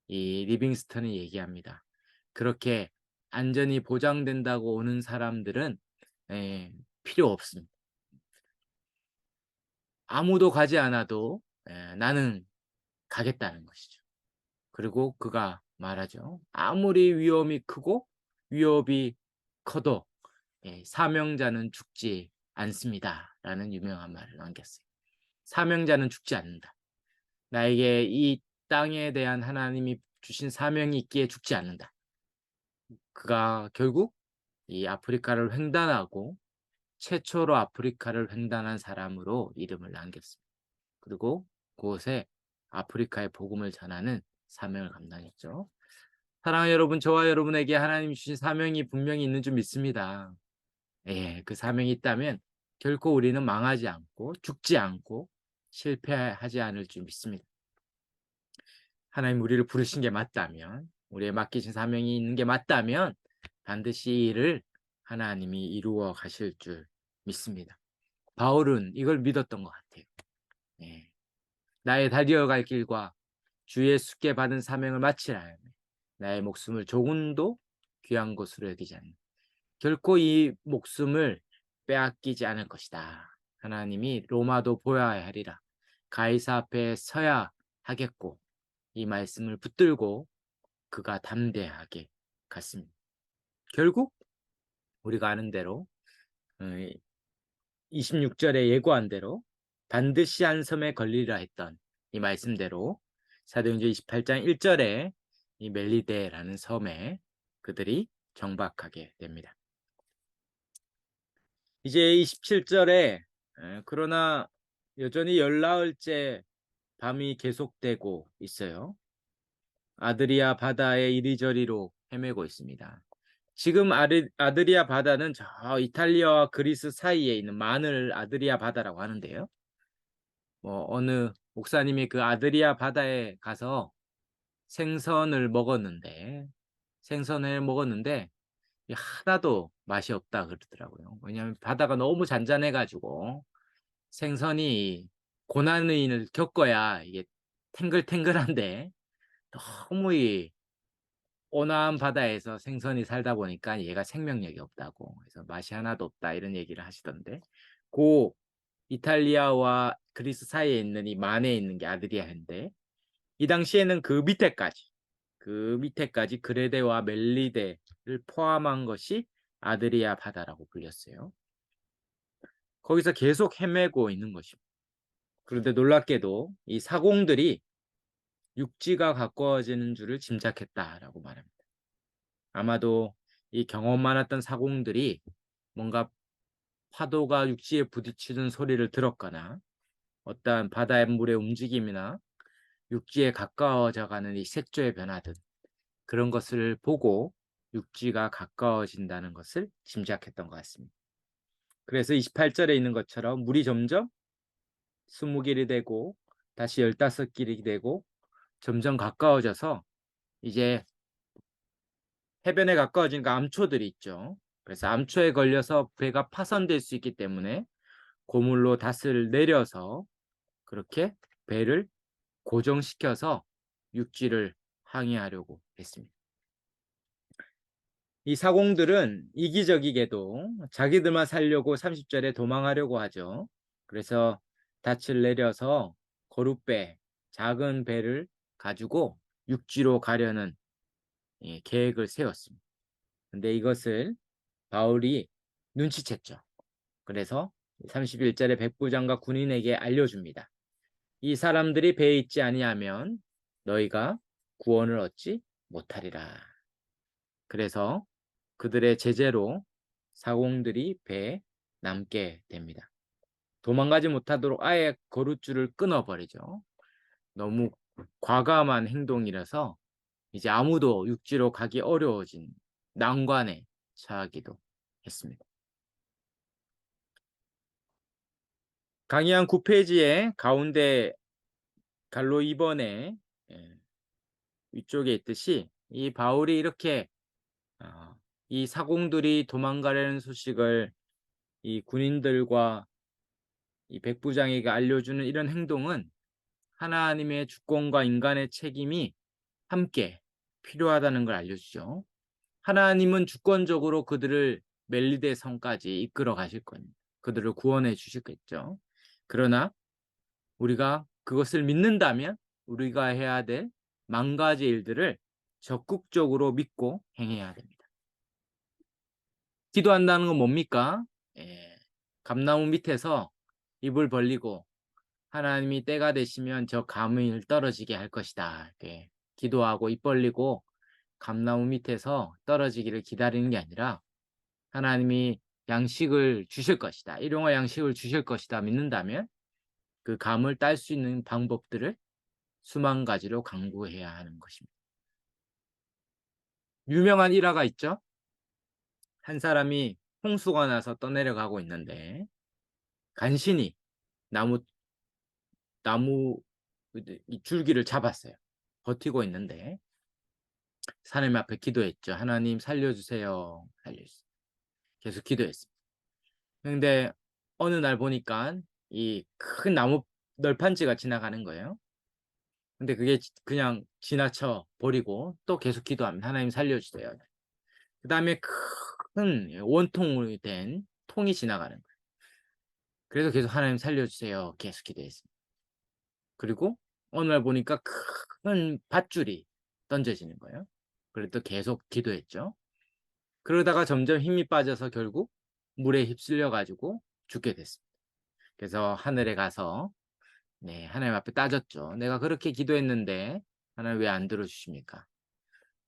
이 리빙스턴이 얘기합니다. 그렇게 안전이 보장된다고 오는 사람들은 필요 없습니다. 아무도 가지 않아도 나는 가겠다는 것이죠. 그리고 그가 말하죠. 아무리 위험이 크고 위협이 커도 사명자는 죽지 않습니다. 라는 유명한 말을 남겼어요. 사명자는 죽지 않는다. 나에게 이 땅에 대한 하나님이 주신 사명이 있기에 죽지 않는다. 그가 결국 이 아프리카를 횡단하고 최초로 아프리카를 횡단한 사람으로 이름을 남겼습니다. 그리고 그곳에 아프리카의 복음을 전하는 사명을 감당했죠. 사랑하는 여러분, 저와 여러분에게 하나님이 주신 사명이 분명히 있는 줄 믿습니다. 그 사명이 있다면 결코 우리는 망하지 않고 죽지 않고 실패하지 않을 줄 믿습니다. 하나님 우리를 부르신 게 맞다면, 우리의 맡기신 사명이 있는 게 맞다면 반드시 이 일을 하나님이 이루어 가실 줄 믿습니다. 바울은 이걸 믿었던 것 같아요. 나의 달려갈 갈 길과 주 예수께 받은 사명을 마치라 하며 나의 목숨을 조금도 귀한 것으로 여기지 않는 결코 이 목숨을 빼앗기지 않을 것이다. 하나님이 로마도 보여야 하리라. 가이사 앞에 서야 하겠고 이 말씀을 붙들고 그가 담대하게 갔습니다. 결국 우리가 아는 대로 26절에 예고한 대로 반드시 한 섬에 걸리리라 했던 이 말씀대로 사도행전 28장 1절에 이 멜리데라는 섬에 그들이 정박하게 됩니다. 이제 27절에 그러나 여전히 열나흘째 밤이 계속되고 있어요. 아드리아 바다의 이리저리로 헤매고 있습니다. 지금 아드리아 바다는 저 이탈리아와 그리스 사이에 있는 많은 아드리아 바다라고 하는데요. 뭐 어느 목사님이 그 아드리아 바다에 가서 생선을 먹었는데 생선을 먹었는데 하나도 맛이 없다 그러더라고요. 왜냐하면 바다가 너무 잔잔해 가지고 생선이 고난을 겪어야 이게 탱글탱글한데 너무 이 온화한 바다에서 생선이 살다 보니까 얘가 생명력이 없다고. 그래서 맛이 하나도 없다 이런 얘기를 하시던데. 고 이탈리아와 그리스 사이에 있는 이 만에 있는 게 아드리아인데 이 당시에는 그 밑에까지 그레데와 멜리데를 포함한 것이 아드리아 바다라고 불렸어요. 거기서 계속 헤매고 있는 것입니다. 그런데 놀랍게도 이 사공들이 육지가 가까워지는 줄을 짐작했다라고 말합니다. 아마도 이 경험 많았던 사공들이 뭔가 파도가 육지에 부딪히는 소리를 들었거나 어떠한 바다의 물의 움직임이나 육지에 가까워져 가는 이 색조의 변화들 그런 것을 보고 육지가 가까워진다는 것을 짐작했던 것 같습니다. 그래서 28절에 있는 것처럼 물이 점점 20길이 되고 다시 15길이 되고 점점 가까워져서 이제 해변에 가까워지니까 암초들이 있죠. 그래서 암초에 걸려서 배가 파손될 수 있기 때문에 고물로 닷을 내려서 그렇게 배를 고정시켜서 육지를 항해하려고 했습니다. 이 사공들은 이기적이게도 자기들만 살려고 30절에 도망하려고 하죠. 그래서 닻을 내려서 거룻배, 작은 배를 가지고 육지로 가려는 계획을 세웠습니다. 근데 이것을 바울이 눈치챘죠. 그래서 31절에 백부장과 군인에게 알려줍니다. 이 사람들이 배에 있지 아니하면 너희가 구원을 얻지 못하리라. 그래서 그들의 제재로 사공들이 배에 남게 됩니다. 도망가지 못하도록 아예 거룻줄을 끊어버리죠. 너무 과감한 행동이라서 이제 아무도 육지로 가기 어려워진 난관에 처하기도 했습니다. 강의 한 9페이지에 가운데 갈로 2번에 위쪽에 있듯이 이 바울이 이렇게 이 사공들이 도망가려는 소식을 이 군인들과 이 백부장에게 알려주는 이런 행동은 하나님의 주권과 인간의 책임이 함께 필요하다는 걸 알려주죠. 하나님은 주권적으로 그들을 멜리데 성까지 이끌어 가실 겁니다. 그들을 구원해 주시겠죠. 그러나 우리가 그것을 믿는다면 우리가 해야 될 만 가지 일들을 적극적으로 믿고 행해야 됩니다. 기도한다는 건 뭡니까? 감나무 밑에서 입을 벌리고 하나님이 때가 되시면 저 감을 떨어지게 할 것이다. 이렇게 기도하고 입 벌리고 감나무 밑에서 떨어지기를 기다리는 게 아니라 하나님이 양식을 주실 것이다. 일용할 양식을 주실 것이다. 믿는다면 그 감을 딸 수 있는 방법들을 수만 가지로 강구해야 하는 것입니다. 유명한 일화가 있죠. 한 사람이 홍수가 나서 떠내려가고 있는데 간신히 나무 이 줄기를 잡았어요. 버티고 있는데 하나님 앞에 기도했죠. 하나님 살려주세요. 살려주세요. 계속 기도했습니다. 근데 어느 날 보니까 이 큰 나무 널판지가 지나가는 거예요. 근데 그게 그냥 지나쳐 버리고 또 계속 기도합니다. 하나님 살려주세요. 그 다음에 큰 원통으로 된 통이 지나가는 거예요. 그래서 계속 하나님 살려주세요. 계속 기도했습니다. 그리고 어느 날 보니까 큰 밧줄이 던져지는 거예요. 그래도 계속 기도했죠. 그러다가 점점 힘이 빠져서 결국 물에 휩쓸려 가지고 죽게 됐습니다. 그래서 하늘에 가서 하나님 앞에 따졌죠. 내가 그렇게 기도했는데 하나님 왜 안 들어주십니까?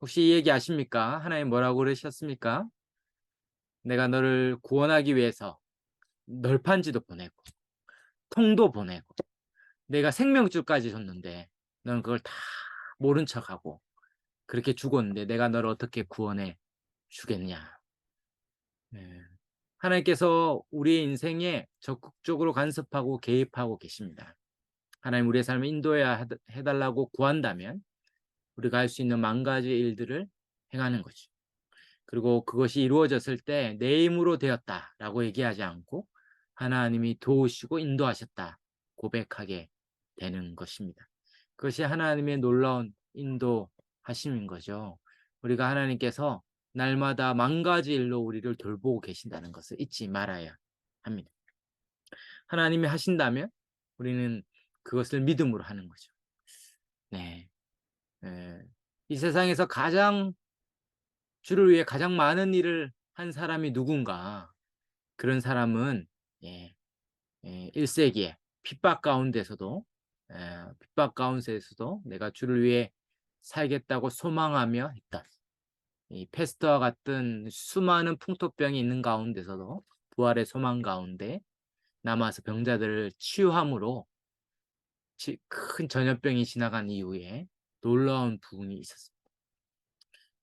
혹시 이 얘기 아십니까? 하나님 뭐라고 그러셨습니까? 내가 너를 구원하기 위해서 널판지도 보내고 통도 보내고 내가 생명줄까지 줬는데 너는 그걸 다 모른 척하고 그렇게 죽었는데 내가 너를 어떻게 구원해 주겠냐. 네. 하나님께서 우리의 인생에 적극적으로 간섭하고 개입하고 계십니다. 하나님 우리의 삶을 인도해야 해달라고 구한다면 우리가 할 수 있는 만 가지 일들을 행하는 거죠. 그리고 그것이 이루어졌을 때 내 힘으로 되었다라고 얘기하지 않고 하나님이 도우시고 인도하셨다 고백하게 되는 것입니다. 그것이 하나님의 놀라운 인도하심인 거죠. 우리가 하나님께서 날마다 만 가지 일로 우리를 돌보고 계신다는 것을 잊지 말아야 합니다. 하나님이 하신다면 우리는 그것을 믿음으로 하는 거죠. 네. 이 세상에서 주를 위해 가장 많은 일을 한 사람이 누군가? 그런 사람은 예, 1세기에 핍박 가운데서도 내가 주를 위해 살겠다고 소망하며 했던 이 페스트와 같은 수많은 풍토병이 있는 가운데서도 부활의 소망 가운데 남아서 병자들을 치유함으로 큰 전염병이 지나간 이후에 놀라운 부흥이 있었습니다.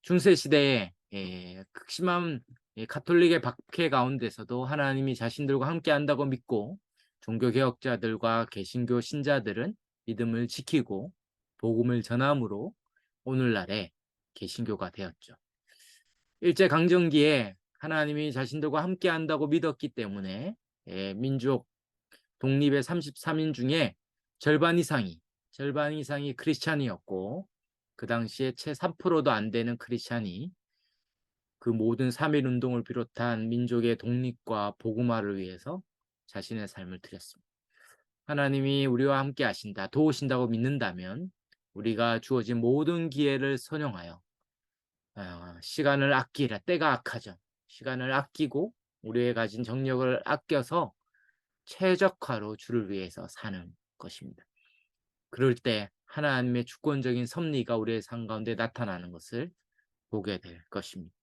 중세 시대에 극심한 가톨릭의 박해 가운데서도 하나님이 자신들과 함께한다고 믿고 종교개혁자들과 개신교 신자들은 믿음을 지키고 복음을 전함으로 오늘날의 개신교가 되었죠. 일제강점기에 하나님이 자신들과 함께한다고 믿었기 때문에 민족 독립의 33인 중에 절반 이상이 크리스찬이었고 그 당시에 채 3%도 안 되는 크리스찬이 그 모든 3.1 운동을 비롯한 민족의 독립과 복음화를 위해서 자신의 삶을 드렸습니다. 하나님이 우리와 함께 하신다, 도우신다고 믿는다면 우리가 주어진 모든 기회를 선용하여 시간을 아끼라. 때가 악하죠. 시간을 아끼고 우리의 가진 정력을 아껴서 최적화로 주를 위해서 사는 것입니다. 그럴 때 하나님의 주권적인 섭리가 우리의 삶 가운데 나타나는 것을 보게 될 것입니다.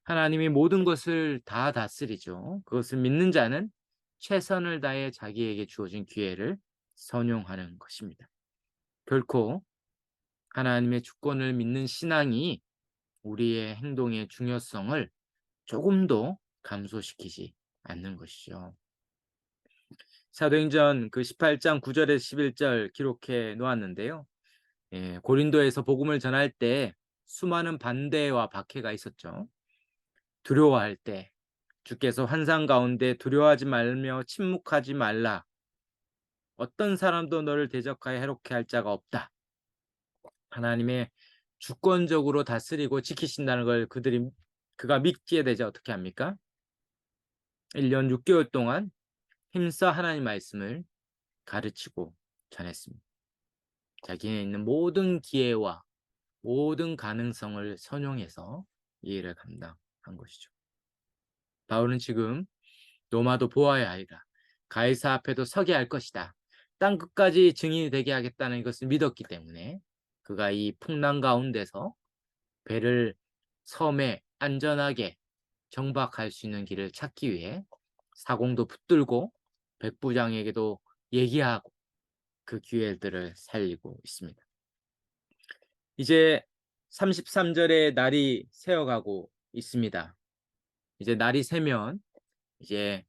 하나님이 모든 것을 다 다스리죠. 그것을 믿는 자는 최선을 다해 자기에게 주어진 기회를 선용하는 것입니다. 결코 하나님의 주권을 믿는 신앙이 우리의 행동의 중요성을 조금도 감소시키지 않는 것이죠. 사도행전 그 18장 9절에서 11절 기록해 놓았는데요. 고린도에서 복음을 전할 때 수많은 반대와 박해가 있었죠. 두려워할 때 주께서 환상 가운데 두려워하지 말며 침묵하지 말라. 어떤 사람도 너를 대적하여 해롭게 할 자가 없다. 하나님의 주권적으로 다스리고 지키신다는 걸 그가 믿게 되자 어떻게 합니까? 1년 6개월 동안 힘써 하나님 말씀을 가르치고 전했습니다. 자기에 있는 모든 기회와 모든 가능성을 선용해서 이 일을 감당한 것이죠. 바울은 지금 로마도 보아야 하리라. 가이사 앞에도 서게 할 것이다. 땅 끝까지 증인이 되게 하겠다는 것을 믿었기 때문에 그가 이 풍랑 가운데서 배를 섬에 안전하게 정박할 수 있는 길을 찾기 위해 사공도 붙들고 백부장에게도 얘기하고 그 기회들을 살리고 있습니다. 이제 33절의 날이 새어가고 있습니다. 이제 날이 새면 이제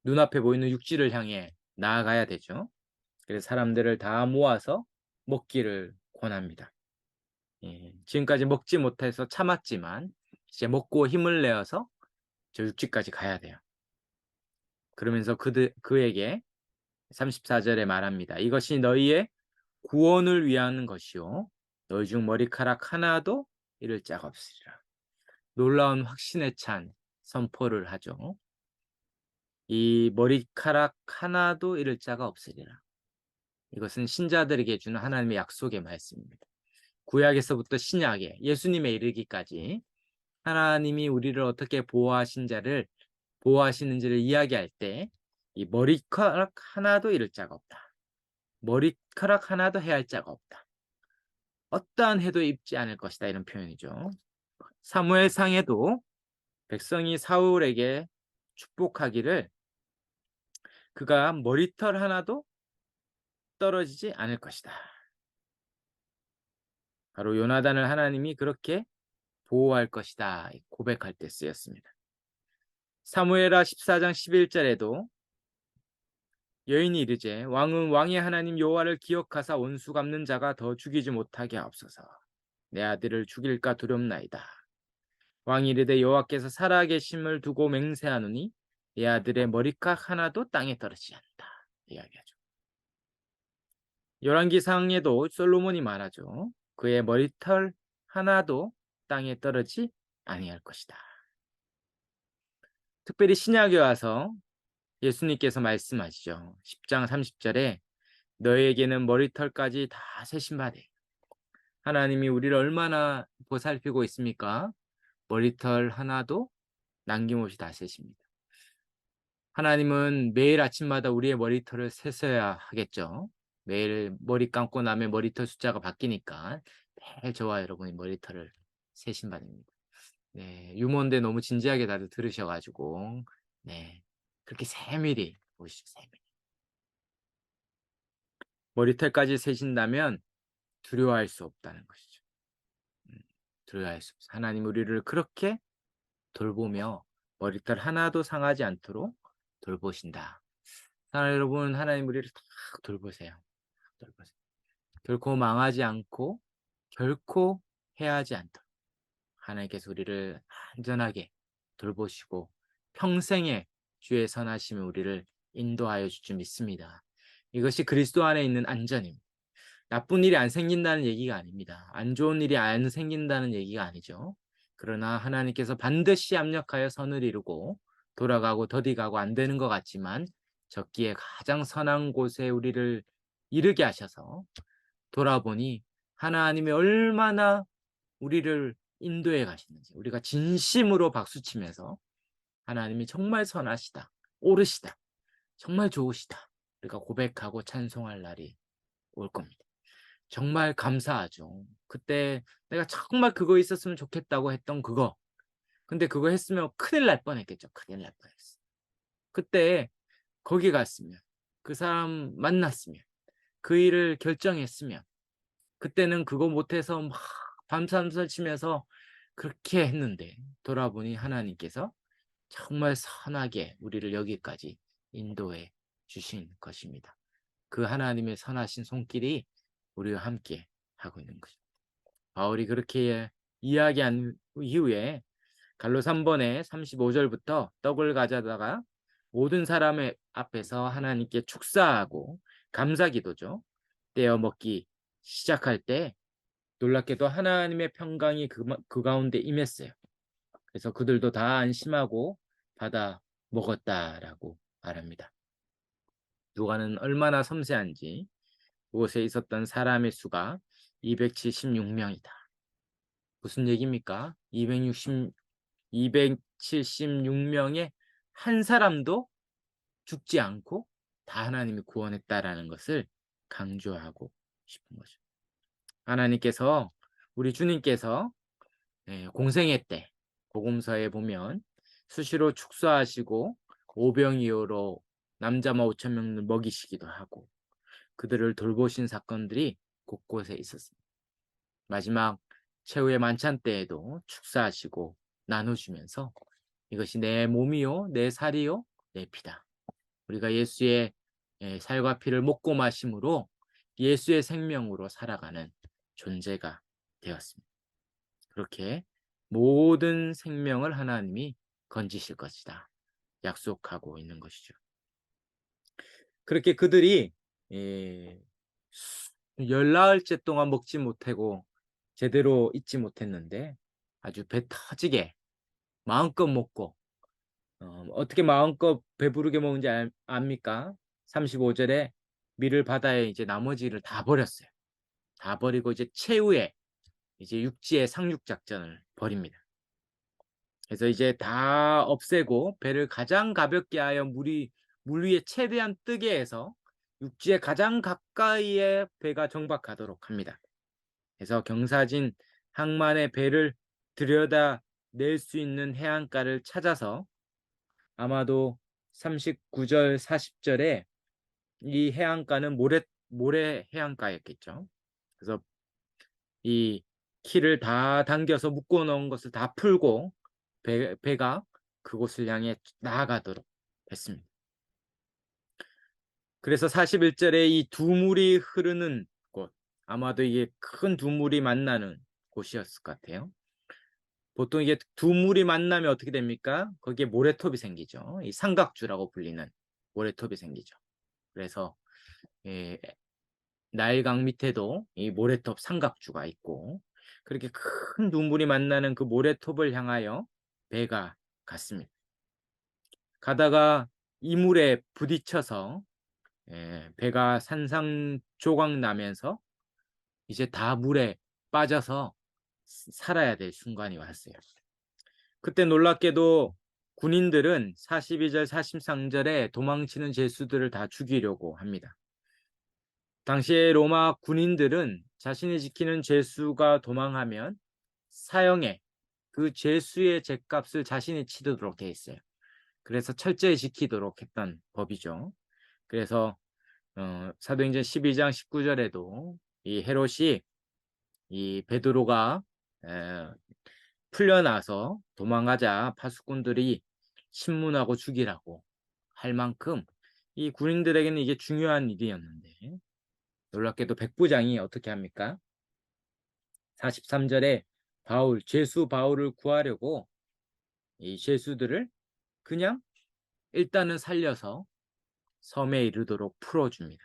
눈앞에 보이는 육지를 향해 나아가야 되죠. 그래서 사람들을 다 모아서 먹기를 권합니다. 지금까지 먹지 못해서 참았지만 이제 먹고 힘을 내어서 저 육지까지 가야 돼요. 그러면서 그에게 34절에 말합니다. 이것이 너희의 구원을 위한 것이요 너희 중 머리카락 하나도 잃을 자가 없으리라. 놀라운 확신에 찬 선포를 하죠. 이 머리카락 하나도 잃을 자가 없으리라. 이것은 신자들에게 주는 하나님의 약속의 말씀입니다. 구약에서부터 신약에 예수님에 이르기까지 하나님이 우리를 어떻게 보호하시는지를 이야기할 때 이 머리카락 하나도 잃을 자가 없다. 머리카락 하나도 해할 자가 없다. 어떠한 해도 입지 않을 것이다. 이런 표현이죠. 사무엘상에도 백성이 사울에게 축복하기를 그가 머리털 하나도 떨어지지 않을 것이다. 바로 요나단을 하나님이 그렇게 보호할 것이다 고백할 때 쓰였습니다. 사무엘하 14장 11절에도 여인이 이르되 왕은 왕의 하나님 여호와를 기억하사 원수 갚는 자가 더 죽이지 못하게 하옵소서. 내 아들을 죽일까 두렵나이다. 왕이 이르되 여호와께서 살아계심을 두고 맹세하노니 내 아들의 머리카락 하나도 땅에 떨어지지 않는다. 이야기하죠. 열왕기상에도 솔로몬이 말하죠. 그의 머리털 하나도 땅에 떨어지지 아니할 것이다. 특별히 신약에 와서 예수님께서 말씀하시죠. 10장 30절에 너에게는 머리털까지 다 세신바되. 하나님이 우리를 얼마나 보살피고 있습니까? 머리털 하나도 남김없이 다 세십니다. 하나님은 매일 아침마다 우리의 머리털을 세서야 하겠죠. 매일 머리 감고 나면 머리털 숫자가 바뀌니까 매일 저와 여러분이 머리털을 세신 바입니다. 네, 유머인데 너무 진지하게 다들 들으셔가지고 네, 그렇게 세밀히 보시죠. 세밀히. 머리털까지 세신다면 두려워할 수 없다는 것이죠. 두려워할 수 없어요. 하나님 우리를 그렇게 돌보며 머리털 하나도 상하지 않도록 돌보신다. 사랑하는 여러분, 하나님 우리를 다 돌보세요. 돌보세요. 결코 망하지 않고 결코 해하지 않도록 하나님께서 우리를 안전하게 돌보시고 평생에 주의 선하심을 우리를 인도하여 줄 줄 믿습니다. 이것이 그리스도 안에 있는 안전입니다. 나쁜 일이 안 생긴다는 얘기가 아닙니다. 안 좋은 일이 안 생긴다는 얘기가 아니죠. 그러나 하나님께서 반드시 압력하여 선을 이루고 돌아가고 더디가고 안 되는 것 같지만 적기에 가장 선한 곳에 우리를 이르게 하셔서 돌아보니 하나님이 얼마나 우리를 인도해 가시는지 우리가 진심으로 박수치면서 하나님이 정말 선하시다, 옳으시다, 정말 좋으시다 우리가 고백하고 찬송할 날이 올 겁니다. 정말 감사하죠. 그때 내가 정말 그거 있었으면 좋겠다고 했던 그거. 근데 그거 했으면 큰일 날 뻔했겠죠. 큰일 날 뻔했어. 그때 거기 갔으면 그 사람 만났으면 그 일을 결정했으면 그때는 그거 못해서 막 밤잠을 치면서 그렇게 했는데 돌아보니 하나님께서 정말 선하게 우리를 여기까지 인도해 주신 것입니다. 그 하나님의 선하신 손길이 우리와 함께 하고 있는 것입니다. 바울이 그렇게 이야기한 이후에 갈로 3번에 35절부터 떡을 가져다가 모든 사람의 앞에서 하나님께 축사하고 감사기도죠. 떼어 먹기 시작할 때 놀랍게도 하나님의 평강이 그 가운데 임했어요. 그래서 그들도 다 안심하고 받아 먹었다라고 말합니다. 누가는 얼마나 섬세한지 그곳에 있었던 사람의 수가 276명이다. 무슨 얘기입니까? 276명의 한 사람도 죽지 않고 다 하나님이 구원했다라는 것을 강조하고 싶은 거죠. 하나님께서 우리 주님께서 공생애 때 복음서에 보면 수시로 축사하시고 오병이어로 남자마 5천 명을 먹이시기도 하고 그들을 돌보신 사건들이 곳곳에 있었습니다. 마지막 최후의 만찬 때에도 축사하시고 나눠주면서 이것이 내 몸이요 내 살이요 내 피다. 우리가 예수의 살과 피를 먹고 마심으로 예수의 생명으로 살아가는 존재가 되었습니다. 그렇게 모든 생명을 하나님이 건지실 것이다. 약속하고 있는 것이죠. 그렇게 그들이 열나흘째 동안 먹지 못하고 제대로 잊지 못했는데 아주 배 터지게 마음껏 먹고 어떻게 마음껏 배부르게 먹는지 압니까? 35절에 밀을 바다에 이제 나머지를 다 버렸어요. 다 버리고 이제 최후에 이제 육지의 상륙 작전을 벌입니다. 그래서 이제 다 없애고 배를 가장 가볍게 하여 물 위에 최대한 뜨게 해서 육지에 가장 가까이에 배가 정박하도록 합니다. 그래서 경사진 항만의 배를 들여다 낼 수 있는 해안가를 찾아서 아마도 39절 40절에 이 해안가는 모래 해안가였겠죠. 그래서 이 키를 다 당겨서 묶어 놓은 것을 다 풀고 배가 그곳을 향해 나아가도록 했습니다. 그래서 41절에 이 두 물이 흐르는 곳, 아마도 이게 큰 두 물이 만나는 곳이었을 것 같아요. 보통 이게 두 물이 만나면 어떻게 됩니까? 거기에 모래톱이 생기죠. 이 삼각주라고 불리는 모래톱이 생기죠. 그래서 예, 나일강 밑에도 이 모래톱 삼각주가 있고, 그렇게 큰 두 물이 만나는 그 모래톱을 향하여 배가 갔습니다. 가다가 이 물에 부딪혀서 배가 산산조각 나면서 이제 다 물에 빠져서 살아야 될 순간이 왔어요. 그때 놀랍게도 군인들은 42절, 43절에 도망치는 죄수들을 다 죽이려고 합니다. 당시에 로마 군인들은 자신이 지키는 죄수가 도망하면 사형에 그 죄수의 죗값을 자신이 치르도록 돼 있어요. 그래서 철저히 지키도록 했던 법이죠. 그래서 사도행전 12장 19절에도 이 헤롯이 이 베드로가 풀려나서 도망가자 파수꾼들이 신문하고 죽이라고 할 만큼 이 군인들에게는 이게 중요한 일이었는데, 놀랍게도 백부장이 어떻게 합니까? 43절에 죄수 바울을 구하려고 이 죄수들을 그냥 일단은 살려서 섬에 이르도록 풀어줍니다.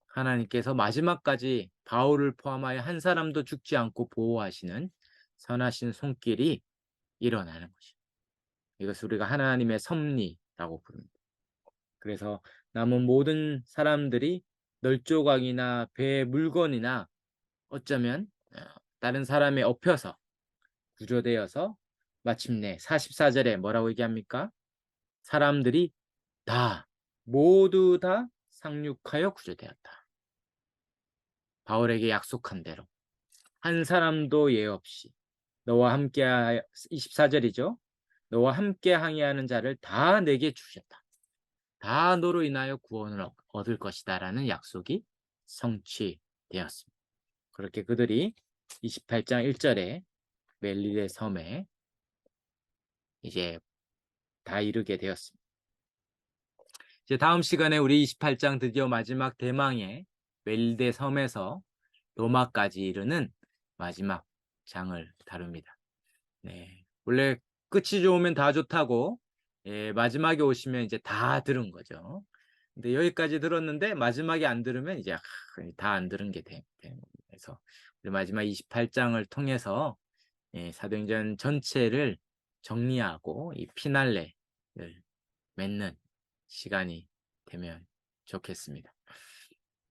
하나님께서 마지막까지 바울을 포함하여 한 사람도 죽지 않고 보호하시는 선하신 손길이 일어나는 것이죠. 이것을 우리가 하나님의 섭리라고 부릅니다. 그래서 남은 모든 사람들이 널조각이나 배의 물건이나 어쩌면 다른 사람에 엎혀서 구조되어서 마침내 44절에 뭐라고 얘기합니까? 사람들이 모두 다 상륙하여 구조되었다. 바울에게 약속한 대로 한 사람도 예 없이 너와 함께 24절이죠. 너와 함께 항해하는 자를 다 내게 주셨다. 다 너로 인하여 구원을 얻을 것이다 라는 약속이 성취되었습니다. 그렇게 그들이 28장 1절에 멜리데 섬에 이제 다 이르게 되었습니다. 이제 다음 시간에 우리 28장 드디어 마지막 대망의 멜리데 섬에서 로마까지 이르는 마지막 장을 다룹니다. 네, 원래 끝이 좋으면 다 좋다고 마지막에 오시면 이제 다 들은 거죠. 근데 여기까지 들었는데 마지막에 안 들으면 이제 다 안 들은 게 되는 겁니다. 그래서 우리 마지막 28장을 통해서 사도행전 전체를 정리하고 이 피날레를 맺는 시간이 되면 좋겠습니다.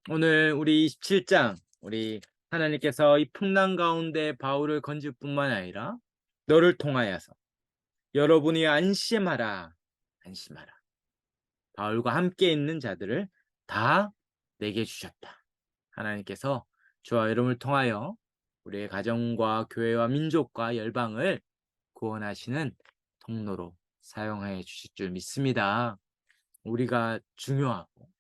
오늘 우리 27장, 우리 하나님께서 이 풍랑 가운데 바울을 건질 뿐만 아니라 너를 통하여서 여러분이 안심하라. 바울과 함께 있는 자들을 다 내게 주셨다. 하나님께서 저와 여러분을 통하여 우리의 가정과 교회와 민족과 열방을 구원하시는 통로로 사용해 주실 줄 믿습니다. 우리가 중요하고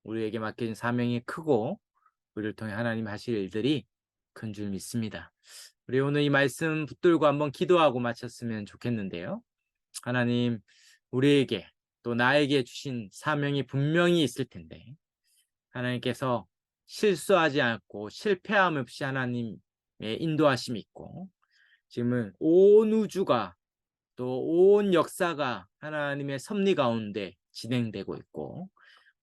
우리에게 맡겨진 사명이 크고 우리를 통해 하나님 하실 일들이 큰 줄 믿습니다. 우리 오늘 이 말씀 붙들고 한번 기도하고 마쳤으면 좋겠는데요. 하나님, 우리에게 또 나에게 주신 사명이 분명히 있을 텐데 하나님께서 실수하지 않고 실패함 없이 하나님의 인도하심이 있고, 지금은 온 우주가 또 온 역사가 하나님의 섭리 가운데 진행되고 있고,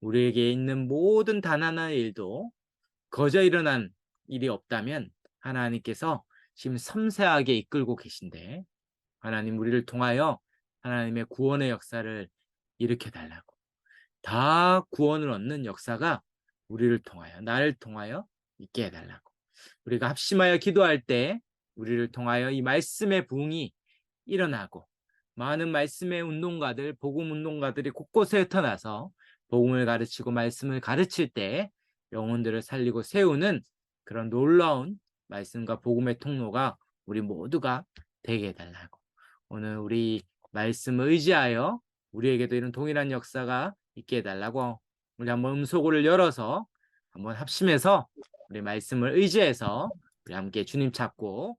우리에게 있는 모든 단 하나의 일도 거저 일어난 일이 없다면 하나님께서 지금 섬세하게 이끌고 계신데, 하나님 우리를 통하여 하나님의 구원의 역사를 일으켜 달라고, 다 구원을 얻는 역사가 우리를 통하여, 나를 통하여 있게 해달라고, 우리가 합심하여 기도할 때 우리를 통하여 이 말씀의 부흥이 일어나고 많은 말씀의 운동가들, 복음 운동가들이 곳곳에 흩어나서 복음을 가르치고 말씀을 가르칠 때 영혼들을 살리고 세우는 그런 놀라운 말씀과 복음의 통로가 우리 모두가 되게 해달라고, 오늘 우리 말씀을 의지하여 우리에게도 이런 동일한 역사가 있게 해달라고, 우리 한번 음소거를 열어서 한번 합심해서 우리 말씀을 의지해서 우리 함께 주님 찾고